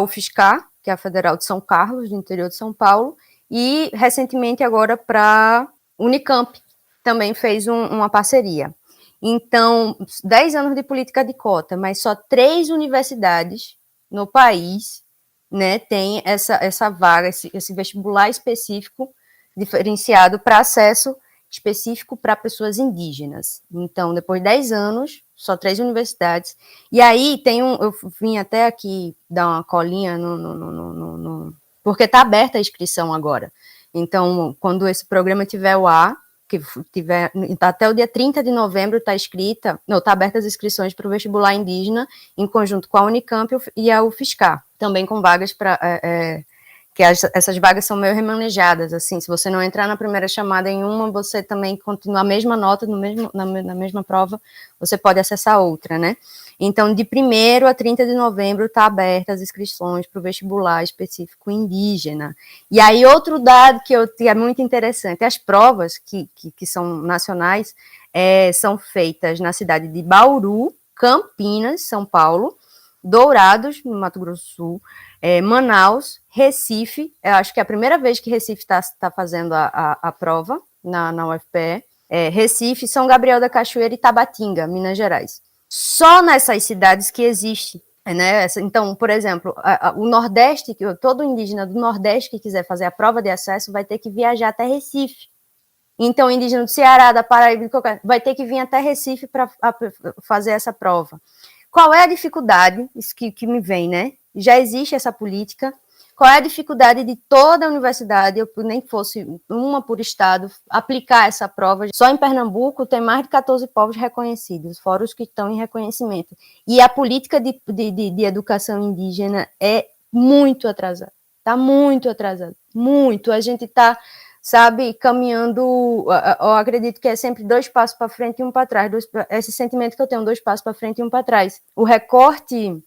UFSCar, que é a Federal de São Carlos, do interior de São Paulo, e recentemente agora para Unicamp, também fez uma parceria. Então, 10 anos de política de cota, mas só 3 universidades no país, né, tem essa vaga, esse vestibular específico, diferenciado para acesso específico para pessoas indígenas. Então, depois de 10 anos, só 3 universidades. E aí eu vim até aqui dar uma colinha porque está aberta a inscrição agora. Então, quando esse programa tiver o ar, que tiver, até o dia 30 de novembro está abertas as inscrições para o vestibular indígena, em conjunto com a Unicamp e a UFSCar, também com vagas para que essas vagas são meio remanejadas, assim, se você não entrar na primeira chamada em uma, você também continua a mesma nota, na mesma prova, você pode acessar outra, né? Então, de 1º a 30 de novembro está abertas as inscrições para o vestibular específico indígena. E aí, outro dado que é muito interessante, as provas que são nacionais são feitas na cidade de Bauru, Campinas, São Paulo, Dourados, no Mato Grosso do Sul, Manaus, Recife, eu acho que é a primeira vez que Recife está fazendo a prova na UFPE, Recife, São Gabriel da Cachoeira e Tabatinga, Minas Gerais. Só nessas cidades que existe, né? Então, por exemplo, o Nordeste, todo indígena do Nordeste que quiser fazer a prova de acesso vai ter que viajar até Recife. Então, o indígena do Ceará, da Paraíba, vai ter que vir até Recife para fazer essa prova. Qual é a dificuldade? Isso que me vem, né? Já existe essa política. Qual é a dificuldade de toda a universidade, nem que fosse uma por estado, aplicar essa prova? Só em Pernambuco tem mais de 14 povos reconhecidos, fora os que estão em reconhecimento. E a política de educação indígena é muito atrasada. Está muito atrasada. Muito. A gente está, caminhando, eu acredito que é sempre 2 passos para frente e 1 para trás. Esse sentimento que eu tenho, 2 passos para frente e 1 para trás. O recorte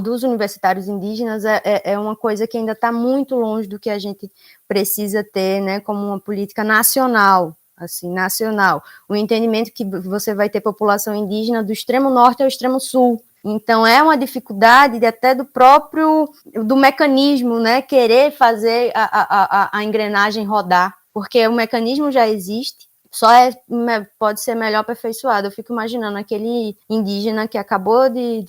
dos universitários indígenas é uma coisa que ainda está muito longe do que a gente precisa ter, né, como uma política nacional, assim, nacional. O entendimento que você vai ter população indígena do extremo norte ao extremo sul. Então, é uma dificuldade até do mecanismo, né, querer fazer a engrenagem rodar, porque o mecanismo já existe, só pode ser melhor aperfeiçoado. Eu fico imaginando aquele indígena que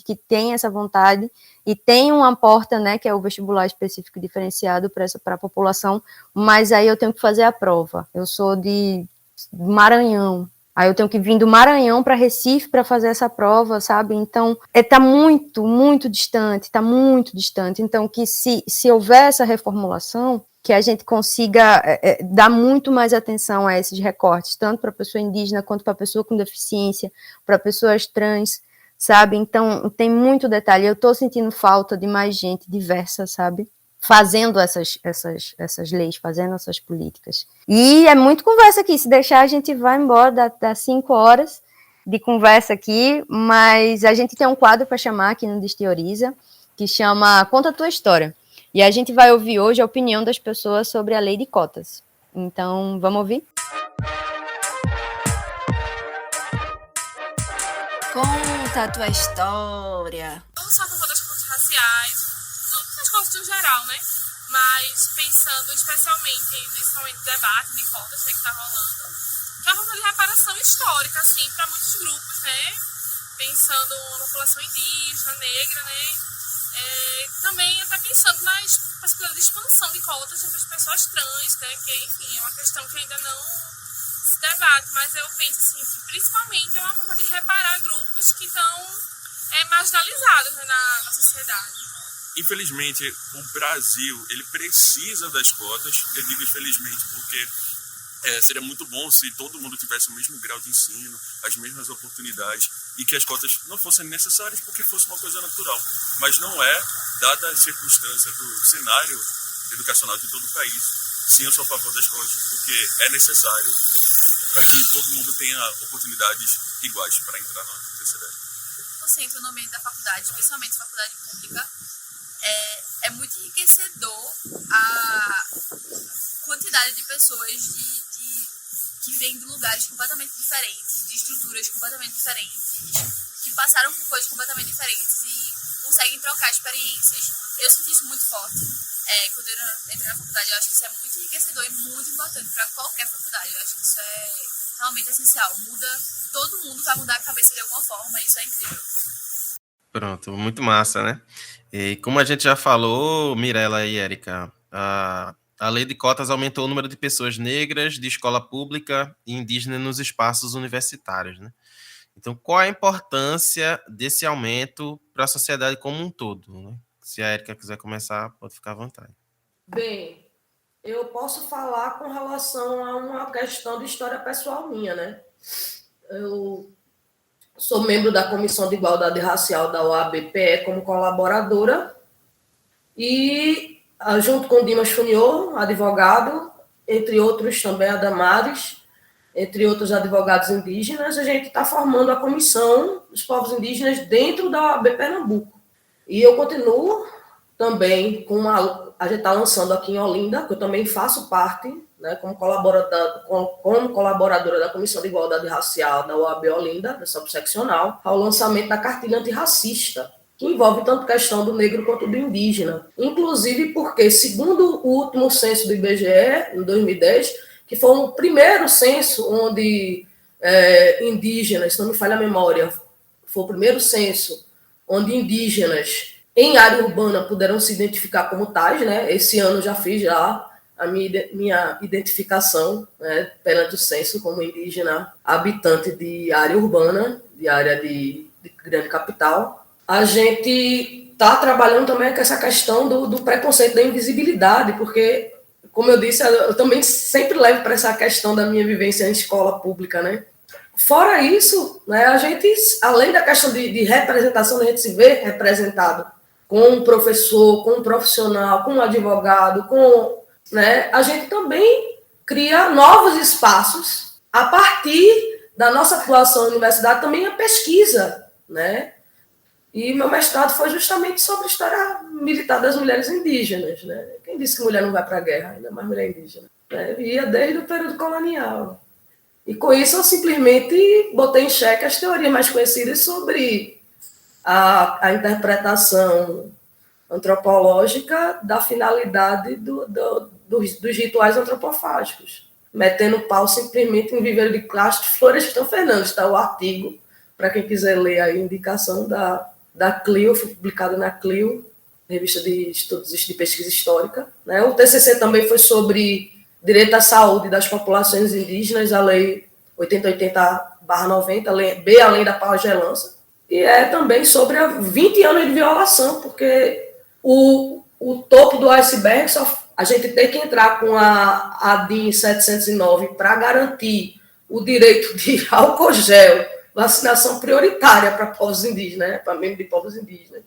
que tem essa vontade e tem uma porta, né, que é o vestibular específico diferenciado para a população, mas aí eu tenho que fazer a prova. Eu sou de Maranhão, aí eu tenho que vir do Maranhão para Recife para fazer essa prova, sabe? Então, está muito, muito distante, está muito distante. Então, que se houver essa reformulação, que a gente consiga dar muito mais atenção a esses recortes, tanto para a pessoa indígena, quanto para a pessoa com deficiência, para pessoas trans, sabe? Então, tem muito detalhe. Eu estou sentindo falta de mais gente diversa, sabe? Fazendo essas leis, fazendo essas políticas. E é muito conversa aqui. Se deixar, a gente vai embora, dá 5 horas de conversa aqui, mas a gente tem um quadro para chamar aqui no Desteoriza, que chama Conta a Tua História. E a gente vai ouvir hoje a opinião das pessoas sobre a lei de cotas. Então, vamos ouvir? Conta a tua história. Não só a favor das cotas raciais, das cotas no geral, né? Mas pensando especialmente nesse momento de debate de cotas, né, que está rolando, que é uma forma de reparação histórica, assim, para muitos grupos, né? Pensando na população indígena, negra, né? Também até pensando nas possibilidades de expansão de cotas entre as pessoas trans, né, que, enfim, é uma questão que ainda não se debate, mas eu penso assim, que principalmente é uma forma de reparar grupos que estão marginalizados, né, na sociedade. Infelizmente, o Brasil ele precisa das cotas. Eu digo infelizmente porque seria muito bom se todo mundo tivesse o mesmo grau de ensino, as mesmas oportunidades e que as cotas não fossem necessárias porque fosse uma coisa natural. Mas não é, dada a circunstância do cenário educacional de todo o país. Sim, eu sou a favor das cotas porque é necessário para que todo mundo tenha oportunidades iguais para entrar na universidade. Eu sinto no meio da faculdade, especialmente faculdade pública, é muito enriquecedor a quantidade de pessoas que vêm de lugares completamente diferentes, de estruturas completamente diferentes, que passaram por coisas completamente diferentes e conseguem trocar experiências. Eu senti isso muito forte. Quando eu entrei na faculdade, eu acho que isso é muito enriquecedor e muito importante para qualquer faculdade. Eu acho que isso é realmente essencial. Todo mundo vai mudar a cabeça de alguma forma e isso é incrível. Pronto, muito massa, né? E como a gente já falou, Mirella e Érica, a lei de cotas aumentou o número de pessoas negras de escola pública e indígena nos espaços universitários, né? Então, qual a importância desse aumento para a sociedade como um todo, né? Se a Érica quiser começar, pode ficar à vontade. Bem, eu posso falar com relação a uma questão de história pessoal minha, né? Eu sou membro da Comissão de Igualdade Racial da OAB-PE como colaboradora e, junto com Dimas Funiô, advogado, entre outros também a Damares, entre outros advogados indígenas, a gente está formando a Comissão dos Povos Indígenas dentro da OAB Pernambuco. E eu continuo também com a gente está lançando aqui em Olinda, que eu também faço parte, né, como colaboradora da Comissão de Igualdade Racial da OAB Olinda, da subseccional, ao lançamento da cartilha antirracista, que envolve tanto a questão do negro quanto do indígena. Inclusive porque, segundo o último censo do IBGE, em 2010, que foi o primeiro censo onde indígenas, se não me falha a memória, foi o primeiro censo onde indígenas em área urbana puderam se identificar como tais, né? Esse ano já fiz a minha identificação, né, perante o censo como indígena habitante de área urbana, de área de grande capital. A gente está trabalhando também com essa questão do preconceito, da invisibilidade, porque, como eu disse, eu também sempre levo para essa questão da minha vivência em escola pública, né? Fora isso, né, a gente, além da questão de representação, a gente se vê representado com um professor, com um profissional, com um advogado, né, a gente também cria novos espaços a partir da nossa atuação na universidade, também a pesquisa, né? E meu mestrado foi justamente sobre a história militar das mulheres indígenas, né? Quem disse que mulher não vai para a guerra, ainda mais mulher indígena? Né? Via desde o período colonial. E com isso eu simplesmente botei em xeque as teorias mais conhecidas sobre a interpretação antropológica da finalidade dos rituais antropofágicos, metendo pau simplesmente em viveiro de Castro Florestan Fernandes, está o artigo, para quem quiser ler a indicação da Clio, foi publicado na Clio, revista de estudos de pesquisa histórica. Né? O TCC também foi sobre direito à saúde das populações indígenas, a Lei 8080/90, a Lei da Pagelança, e é também sobre 20 anos de violação, porque o topo do iceberg, a gente tem que entrar com a DIN 709 para garantir o direito de álcool gel, vacinação prioritária para povos indígenas, né, para membros de povos indígenas.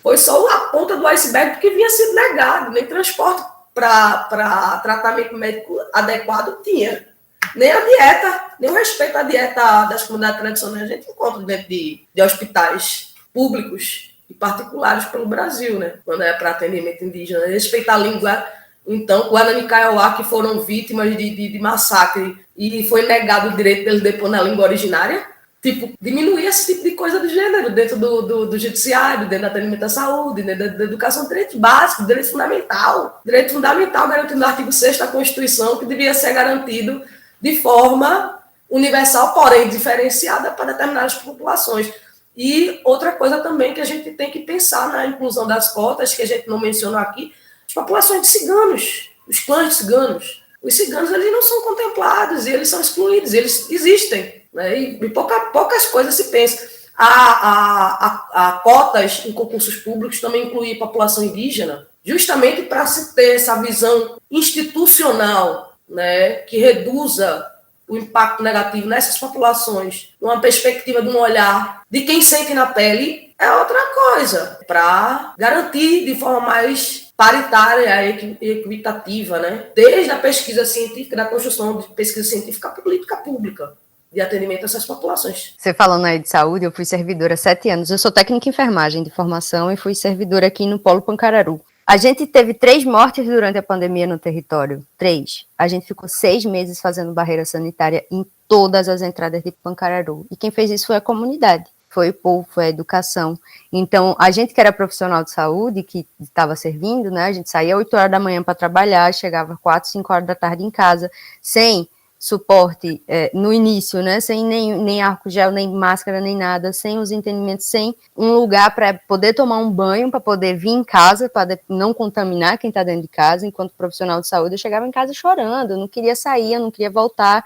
Foi só a ponta do iceberg porque vinha sendo negado, nem transporte para tratamento médico adequado tinha. Nem a dieta, nem o respeito à dieta das comunidades tradicionais a gente encontra dentro de hospitais públicos e particulares pelo Brasil, né? Quando é para atendimento indígena. Respeitar a língua, então, Guarani Kaiowá, que foram vítimas de massacre e foi negado o direito deles depor na língua originária, tipo, diminuir esse tipo de coisa do gênero dentro do judiciário, dentro do atendimento à saúde, dentro da educação, direito básico, direito fundamental garantido no artigo 6º da Constituição, que devia ser garantido de forma universal, porém diferenciada para determinadas populações. E outra coisa também que a gente tem que pensar na inclusão das cotas, que a gente não mencionou aqui, as populações de ciganos, os clãs de ciganos. Os ciganos, eles não são contemplados, e eles são excluídos, eles existem, né? E poucas coisas se pensam. A cotas em concursos públicos também inclui população indígena, justamente para se ter essa visão institucional, né, que reduza o impacto negativo nessas populações, numa perspectiva de um olhar de quem sente na pele, é outra coisa, para garantir de forma mais paritária e equitativa, né, desde a pesquisa científica, da construção de pesquisa científica à política pública de atendimento a essas populações. Você falando aí de saúde, eu fui servidora há 7 anos, eu sou técnica em enfermagem de formação e fui servidora aqui no Polo Pancararu. A gente teve 3 mortes durante a pandemia no território. 3. A gente ficou 6 meses fazendo barreira sanitária em todas as entradas de Pancararu. E quem fez isso foi a comunidade, foi o povo, foi a educação. Então, a gente que era profissional de saúde, que estava servindo, né? A gente saía 8 horas da manhã para trabalhar, chegava 4, 5 horas da tarde em casa, sem suporte no início, né, sem nem álcool gel, nem máscara, nem nada, sem os entendimentos, sem um lugar para poder tomar um banho, para poder vir em casa, para não contaminar quem está dentro de casa. Enquanto profissional de saúde, eu chegava em casa chorando, eu não queria sair, eu não queria voltar,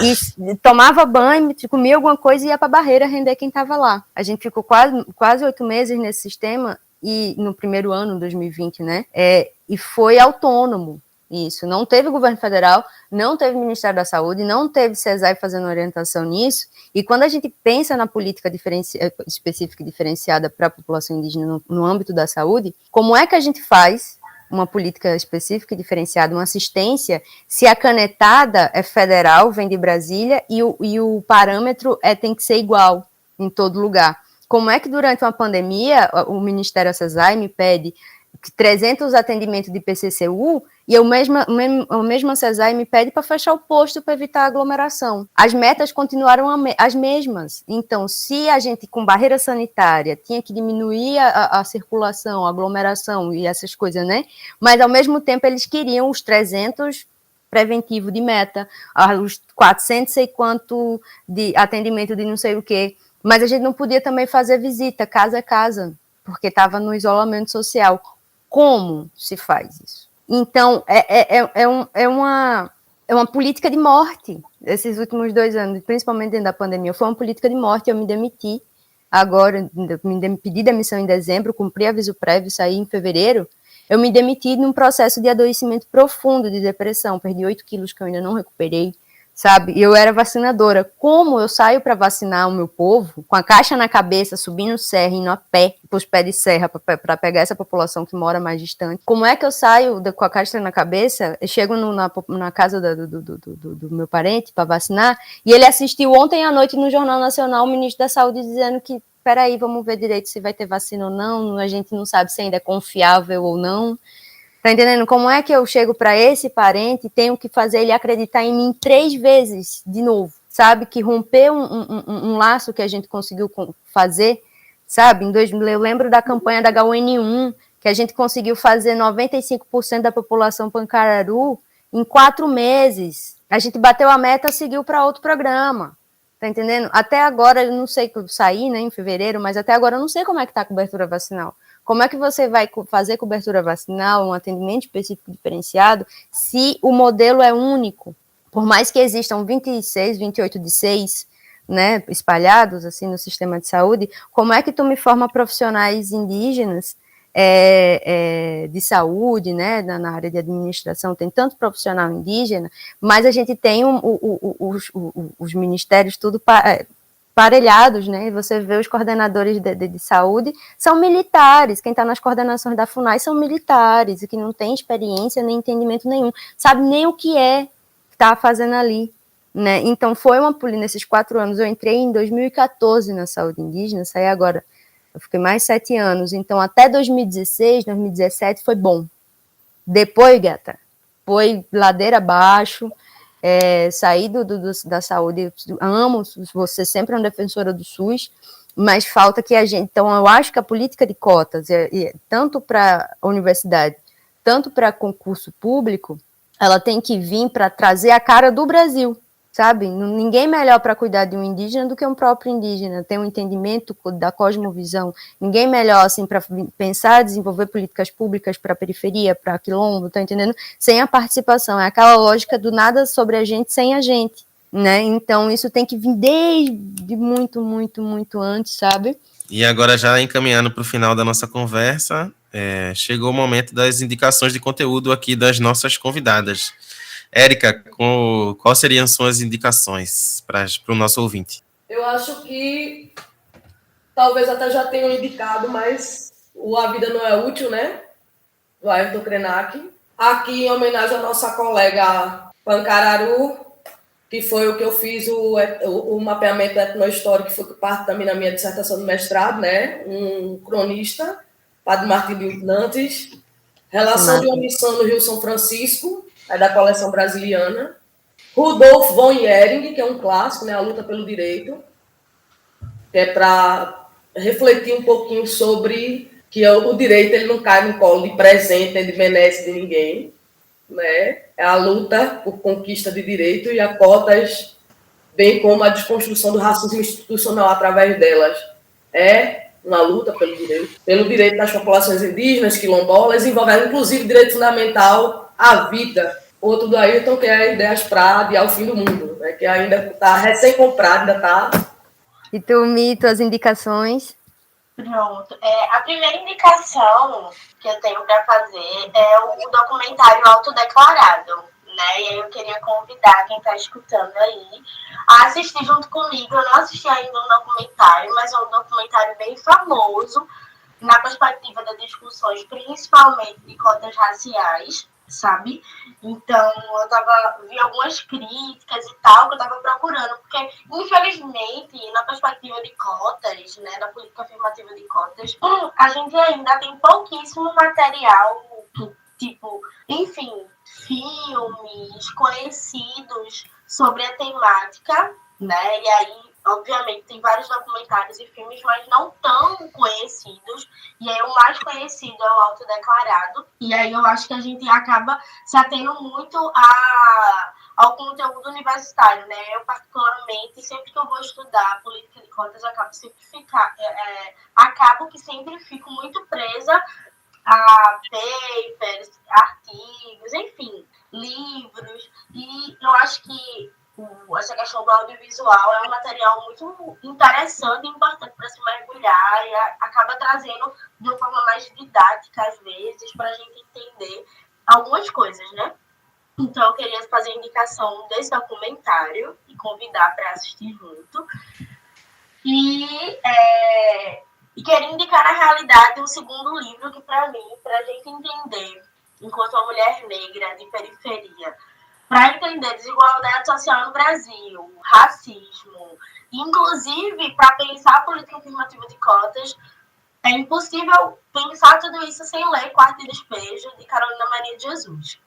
e tomava banho, comia alguma coisa e ia para a barreira render quem estava lá. A gente ficou quase 8 meses nesse sistema, e no primeiro ano, 2020, né, e foi autônomo. Isso, não teve governo federal, não teve Ministério da Saúde, não teve CESAI fazendo orientação nisso, e quando a gente pensa na política específica e diferenciada para a população indígena no âmbito da saúde, como é que a gente faz, uma política específica e diferenciada, uma assistência, se a canetada é federal, vem de Brasília, e o parâmetro tem que ser igual em todo lugar. Como é que durante uma pandemia o Ministério CESAI me pede 300 atendimentos de PCCU e o mesmo CESAI me pede para fechar o posto para evitar aglomeração? As metas continuaram as mesmas. Então, se a gente, com barreira sanitária, tinha que diminuir a circulação, a aglomeração e essas coisas, né? Mas, ao mesmo tempo, eles queriam os 300 preventivo de meta, os 400 sei quanto de atendimento de não sei o quê. Mas a gente não podia também fazer visita casa a casa, porque estava no isolamento social. Como se faz isso? Então, é uma política de morte, esses últimos 2 anos, principalmente dentro da pandemia. Foi uma política de morte, eu me demiti agora, pedi demissão em dezembro, cumpri aviso prévio, saí em fevereiro. Eu me demiti num processo de adoecimento profundo, de depressão, perdi 8 quilos que eu ainda não recuperei, sabe? E eu era vacinadora. Como eu saio para vacinar o meu povo, com a caixa na cabeça, subindo serra, indo a pé, pros pés de serra, para pegar essa população que mora mais distante? Como é que eu saio com a caixa na cabeça, eu chego na casa do meu parente para vacinar, e ele assistiu ontem à noite no Jornal Nacional o ministro da Saúde dizendo que, peraí, vamos ver direito se vai ter vacina ou não, a gente não sabe se ainda é confiável ou não. Tá entendendo? Como é que eu chego para esse parente e tenho que fazer ele acreditar em mim 3 vezes de novo, sabe? Que romper um laço que a gente conseguiu fazer, sabe? Eu lembro da campanha da H1N1, que a gente conseguiu fazer 95% da população Pancararu em 4 meses. A gente bateu a meta, seguiu para outro programa. Tá entendendo? Até agora, eu não sei que eu saí, né, em fevereiro, mas até agora eu não sei como é que tá a cobertura vacinal. Como é que você vai fazer cobertura vacinal, um atendimento específico diferenciado, se o modelo é único? Por mais que existam 26, 28 de 6, né, espalhados assim no sistema de saúde, como é que tu me forma profissionais indígenas de saúde, né, na área de administração, tem tanto profissional indígena, mas a gente tem os ministérios tudo parelhados, né? Você vê os coordenadores de saúde são militares, quem está nas coordenações da FUNAI são militares, e que não tem experiência nem entendimento nenhum, sabe nem o que está fazendo ali, né? Então foi nesses 4 anos, eu entrei em 2014 na saúde indígena, saí agora, eu fiquei mais 7 anos, então até 2016, 2017 foi bom. Depois, gata, foi ladeira abaixo. Sair da saúde, amo, você sempre é uma defensora do SUS, mas falta que a gente, então eu acho que a política de cotas, tanto para a universidade, tanto para concurso público, ela tem que vir para trazer a cara do Brasil, sabe? Ninguém melhor para cuidar de um indígena do que um próprio indígena, tem um entendimento da cosmovisão, ninguém melhor assim para pensar, desenvolver políticas públicas para a periferia, para quilombo, tá entendendo? Sem a participação, é aquela lógica do nada sobre a gente sem a gente, né? Então isso tem que vir desde muito, muito, muito antes, sabe? E agora, já encaminhando para o final da nossa conversa, chegou o momento das indicações de conteúdo aqui das nossas convidadas. Érica, quais seriam suas indicações para o nosso ouvinte? Eu acho que talvez até já tenham indicado, mas o A Vida Não É Útil, né? Do Ayrton Krenak. Aqui, em homenagem à nossa colega Pancararu, que foi o que eu fiz o mapeamento etnohistórico, que foi parte também na minha dissertação de mestrado, né? Um cronista, Padre Martílio Nantes. Relação de omissão no Rio São Francisco, da coleção brasiliana. Rudolf von Ehring, que é um clássico, né, A Luta pelo Direito, que é para refletir um pouquinho sobre que o direito ele não cai no colo de presente, nem de benesse de ninguém, né? É a luta por conquista de direito e a cotas, bem como a desconstrução do racismo institucional através delas. É uma luta pelo direito das populações indígenas, quilombolas, envolvendo inclusive direito fundamental à vida. Outro do Ayrton, que é Ideias para Adiar o Fim do Mundo, né, que ainda está recém-comprado, ainda está. E tu, Mi, tuas indicações? Pronto. A primeira indicação que eu tenho para fazer é o documentário Autodeclarado, né? E aí eu queria convidar quem está escutando aí a assistir junto comigo. Eu não assisti ainda um documentário, mas é um documentário bem famoso na perspectiva das discussões, principalmente de cotas raciais, sabe? Então, vi algumas críticas e tal, que eu estava procurando, porque, infelizmente, na perspectiva de cotas, né, da política afirmativa de cotas, a gente ainda tem pouquíssimo material, tipo, enfim, filmes conhecidos sobre a temática, né? E aí, obviamente, tem vários documentários e filmes, mas não tão conhecidos. E aí, o mais conhecido é o Autodeclarado. E aí, eu acho que a gente acaba se atendo muito ao conteúdo universitário, né? Eu, particularmente, sempre que eu vou estudar política de cotas, acabo que sempre fico muito presa a papers, artigos, enfim, livros. E eu acho que essa questão do audiovisual é um material muito interessante e importante para se mergulhar e acaba trazendo de uma forma mais didática, às vezes, para a gente entender algumas coisas, né? Então, eu queria fazer a indicação desse documentário e convidar para assistir junto. E queria indicar, na realidade, um segundo livro que, para mim, para a gente entender, enquanto uma mulher negra de periferia, para entender desigualdade social no Brasil, racismo, inclusive para pensar a política afirmativa de cotas, é impossível pensar tudo isso sem ler Quarto de Despejo, de Carolina Maria de Jesus,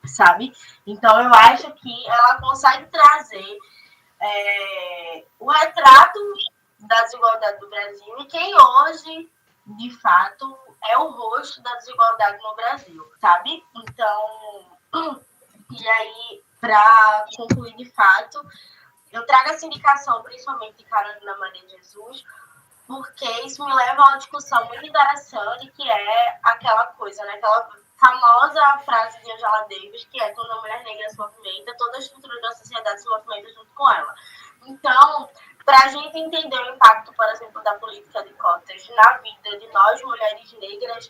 sabe? Então, eu acho que ela consegue trazer o retrato da desigualdade do Brasil e quem hoje, de fato, é o rosto da desigualdade no Brasil, sabe? Então, e aí, para concluir de fato, eu trago essa indicação, principalmente de Carolina Maria de Jesus, porque isso me leva a uma discussão muito interessante, que é aquela coisa, né? Aquela famosa frase de Angela Davis, que é: quando a mulher negra se movimenta, toda a estrutura da sociedade se movimenta junto com ela. Então, para a gente entender o impacto, por exemplo, da política de cotas na vida de nós, mulheres negras,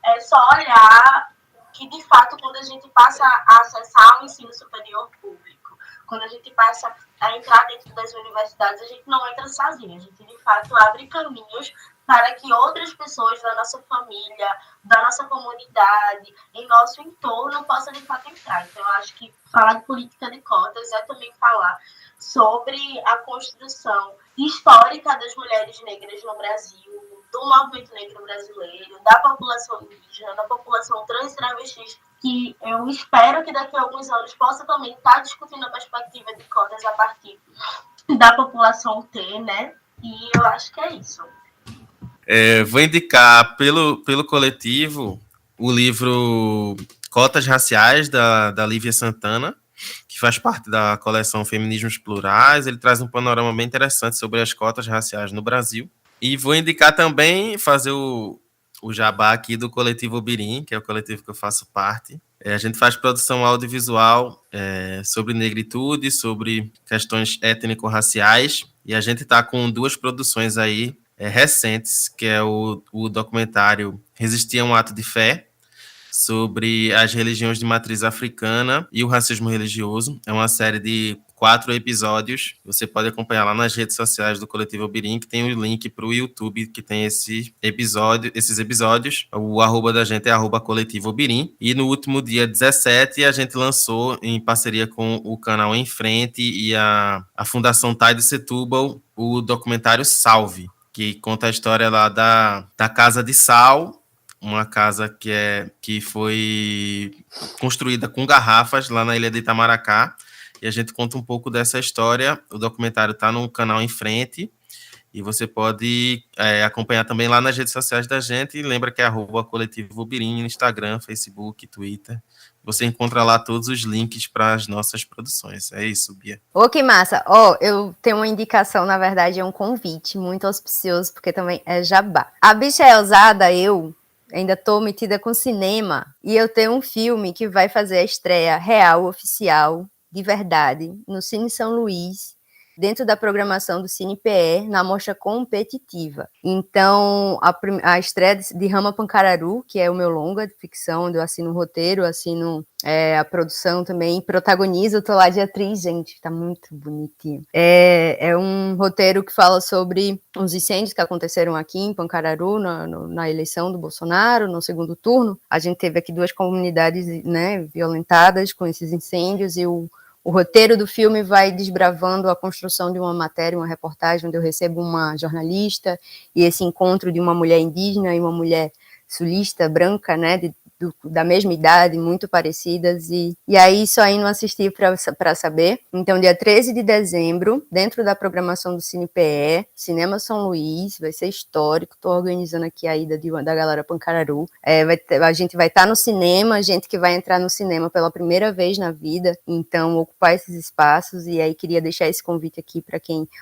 é só olhar que, de fato, quando a gente passa a acessar o ensino superior público, quando a gente passa a entrar dentro das universidades, a gente não entra sozinha, a gente, de fato, abre caminhos para que outras pessoas da nossa família, da nossa comunidade, em nosso entorno, possam, de fato, entrar. Então, eu acho que falar de política de cotas é também falar sobre a construção histórica das mulheres negras no Brasil, do movimento negro brasileiro, da população indígena, da população trans e travestis, que eu espero que daqui a alguns anos possa também estar discutindo a perspectiva de cotas a partir da população T, né? E eu acho que é isso. Vou indicar pelo coletivo o livro Cotas Raciais, da Lívia Santana, que faz parte da coleção Feminismos Plurais. Ele traz um panorama bem interessante sobre as cotas raciais no Brasil. E vou indicar também, fazer o jabá aqui do coletivo Birim, que é o coletivo que eu faço parte. A gente faz produção audiovisual sobre negritude, sobre questões étnico-raciais, e a gente está com 2 produções aí recentes, que é o documentário Resistir a um Ato de Fé, sobre as religiões de matriz africana e o racismo religioso. É uma série de 4 episódios. Você pode acompanhar lá nas redes sociais do Coletivo Birim, que tem o link para o YouTube, que tem esses episódios. O arroba da gente é @Coletivo Birim. E no último dia 17, a gente lançou, em parceria com o canal Em Frente e a Fundação Tide Setúbal, o documentário Salve, que conta a história lá da Casa de Sal, uma casa que foi construída com garrafas lá na ilha de Itamaracá, e a gente conta um pouco dessa história. O documentário está no canal Em Frente, e você pode acompanhar também lá nas redes sociais da gente, e lembra que é @Coletivo Birim no Instagram, Facebook, Twitter. Você encontra lá todos os links para as nossas produções. É isso, Bia. Ô, que massa. Eu tenho uma indicação, na verdade, é um convite muito auspicioso, porque também é jabá. A Bicha é Ousada, eu ainda estou metida com cinema, e eu tenho um filme que vai fazer a estreia real, oficial, de verdade, no Cine São Luís, dentro da programação do CinePE na mostra competitiva. Então, a estreia de Rama Pancararu, que é o meu longa de ficção, onde eu assino o roteiro, assino a produção também, protagonizo, eu tô lá de atriz, gente, tá muito bonitinho. É um roteiro que fala sobre os incêndios que aconteceram aqui em Pancararu, na eleição do Bolsonaro, no segundo turno. A gente teve aqui 2 comunidades, né, violentadas com esses incêndios, e o roteiro do filme vai desbravando a construção de uma matéria, uma reportagem, onde eu recebo uma jornalista, e esse encontro de uma mulher indígena e uma mulher sulista, branca, né, da mesma idade, muito parecidas, e aí só indo assistir para saber. Então, dia 13 de dezembro, dentro da programação do CinePE, Cinema São Luís, vai ser histórico, estou organizando aqui a ida da galera Pancararu. A gente vai estar no cinema, gente que vai entrar no cinema pela primeira vez na vida, então ocupar esses espaços, e aí queria deixar esse convite aqui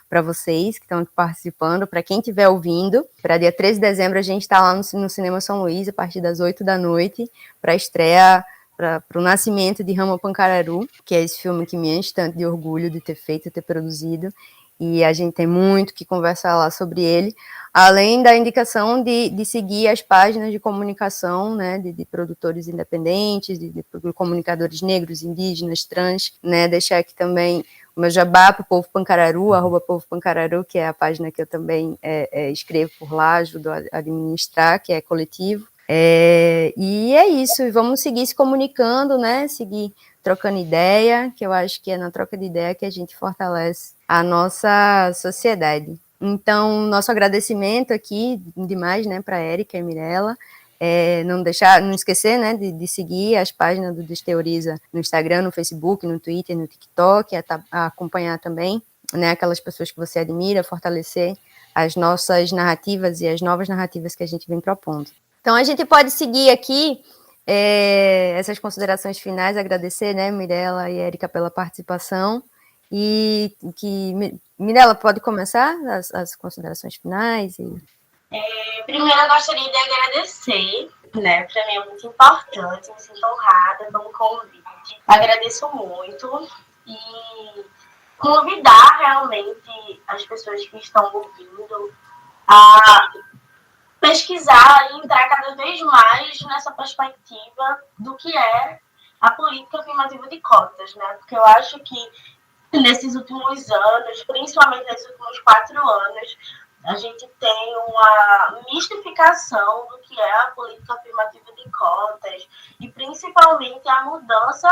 para vocês que estão participando, para quem estiver ouvindo, para dia 13 de dezembro a gente está lá no Cinema São Luís, a partir das 8 da noite, para a estreia, para o nascimento de Rama Pancararu, que é esse filme que me enche tanto de orgulho de ter feito, ter produzido, e a gente tem muito que conversar lá sobre ele, além da indicação de seguir as páginas de comunicação, né, de produtores independentes, de comunicadores negros, indígenas, trans, né, deixar aqui também o meu jabá para o Povo Pancararu, @povopancararu, que é a página que eu também escrevo por lá, ajudo a administrar, que é coletivo. E é isso, e vamos seguir se comunicando, né, seguir trocando ideia, que eu acho que é na troca de ideia que a gente fortalece a nossa sociedade. Então, nosso agradecimento aqui, demais, né, para a Érica e Mirella, não esquecer, né, de seguir as páginas do Desteoriza no Instagram, no Facebook, no Twitter, no TikTok, a acompanhar também, né, aquelas pessoas que você admira, fortalecer as nossas narrativas e as novas narrativas que a gente vem propondo. Então, a gente pode seguir aqui essas considerações finais, agradecer, né, Mirella e Érica pela participação, e Mirella, pode começar as considerações finais? Primeiro, eu gostaria de agradecer, né, para mim é muito importante, me sinto honrada pelo convite, agradeço muito, e convidar realmente as pessoas que estão ouvindo a pesquisar e entrar cada vez mais nessa perspectiva do que é a política afirmativa de cotas, né? Porque eu acho que nesses últimos anos, principalmente nesses últimos 4 anos, a gente tem uma mistificação do que é a política afirmativa de cotas e principalmente a mudança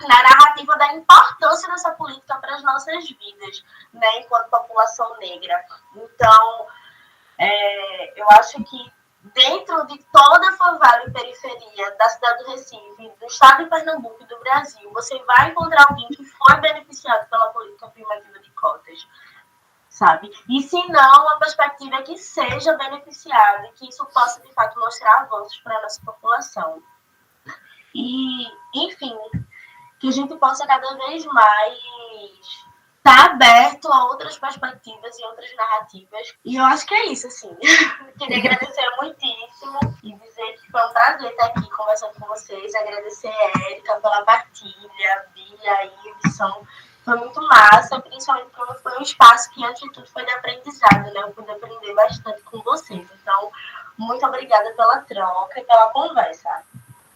na narrativa da importância dessa política para as nossas vidas, né, enquanto população negra. Então, eu acho que dentro de toda a favela e periferia da cidade do Recife, do estado de Pernambuco e do Brasil, você vai encontrar alguém que foi beneficiado pela política afirmativa de cotas, sabe? E se não, a perspectiva é que seja beneficiado e que isso possa, de fato, mostrar avanços para a nossa população. E, enfim, que a gente possa cada vez mais estar aberto a outras perspectivas e outras narrativas. E eu acho que é isso, assim. Queria agradecer muitíssimo e dizer que foi um prazer estar aqui conversando com vocês. Agradecer a Érica pela partilha, a Bia, a Ibson. Foi muito massa, principalmente porque foi um espaço que, antes de tudo, foi de aprendizado, né? Eu pude aprender bastante com vocês. Então, muito obrigada pela troca e pela conversa.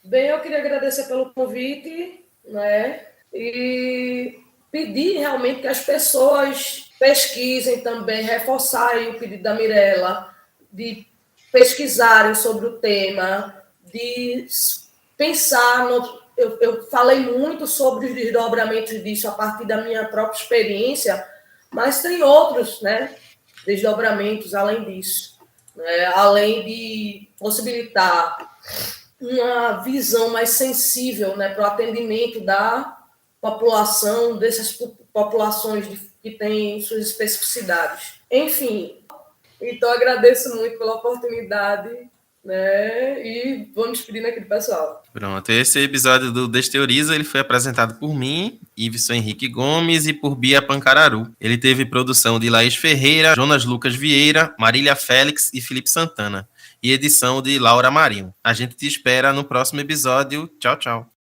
Bem, eu queria agradecer pelo convite, né? E pedir realmente que as pessoas pesquisem também, reforçar aí o pedido da Mirella, de pesquisarem sobre o tema, de pensar no... Eu falei muito sobre os desdobramentos disso a partir da minha própria experiência, mas tem outros, né, desdobramentos além disso, né, além de possibilitar uma visão mais sensível, né, para o atendimento da população, dessas populações que têm suas especificidades. Enfim, então agradeço muito pela oportunidade, né, e vamos despedir aqui do pessoal. Pronto, esse episódio do Desteoriza, ele foi apresentado por mim, Iveson Henrique Gomes, e por Bia Pancararu. Ele teve produção de Laís Ferreira, Jonas Lucas Vieira, Marília Félix e Felipe Santana, e edição de Laura Marinho. A gente te espera no próximo episódio. Tchau, tchau.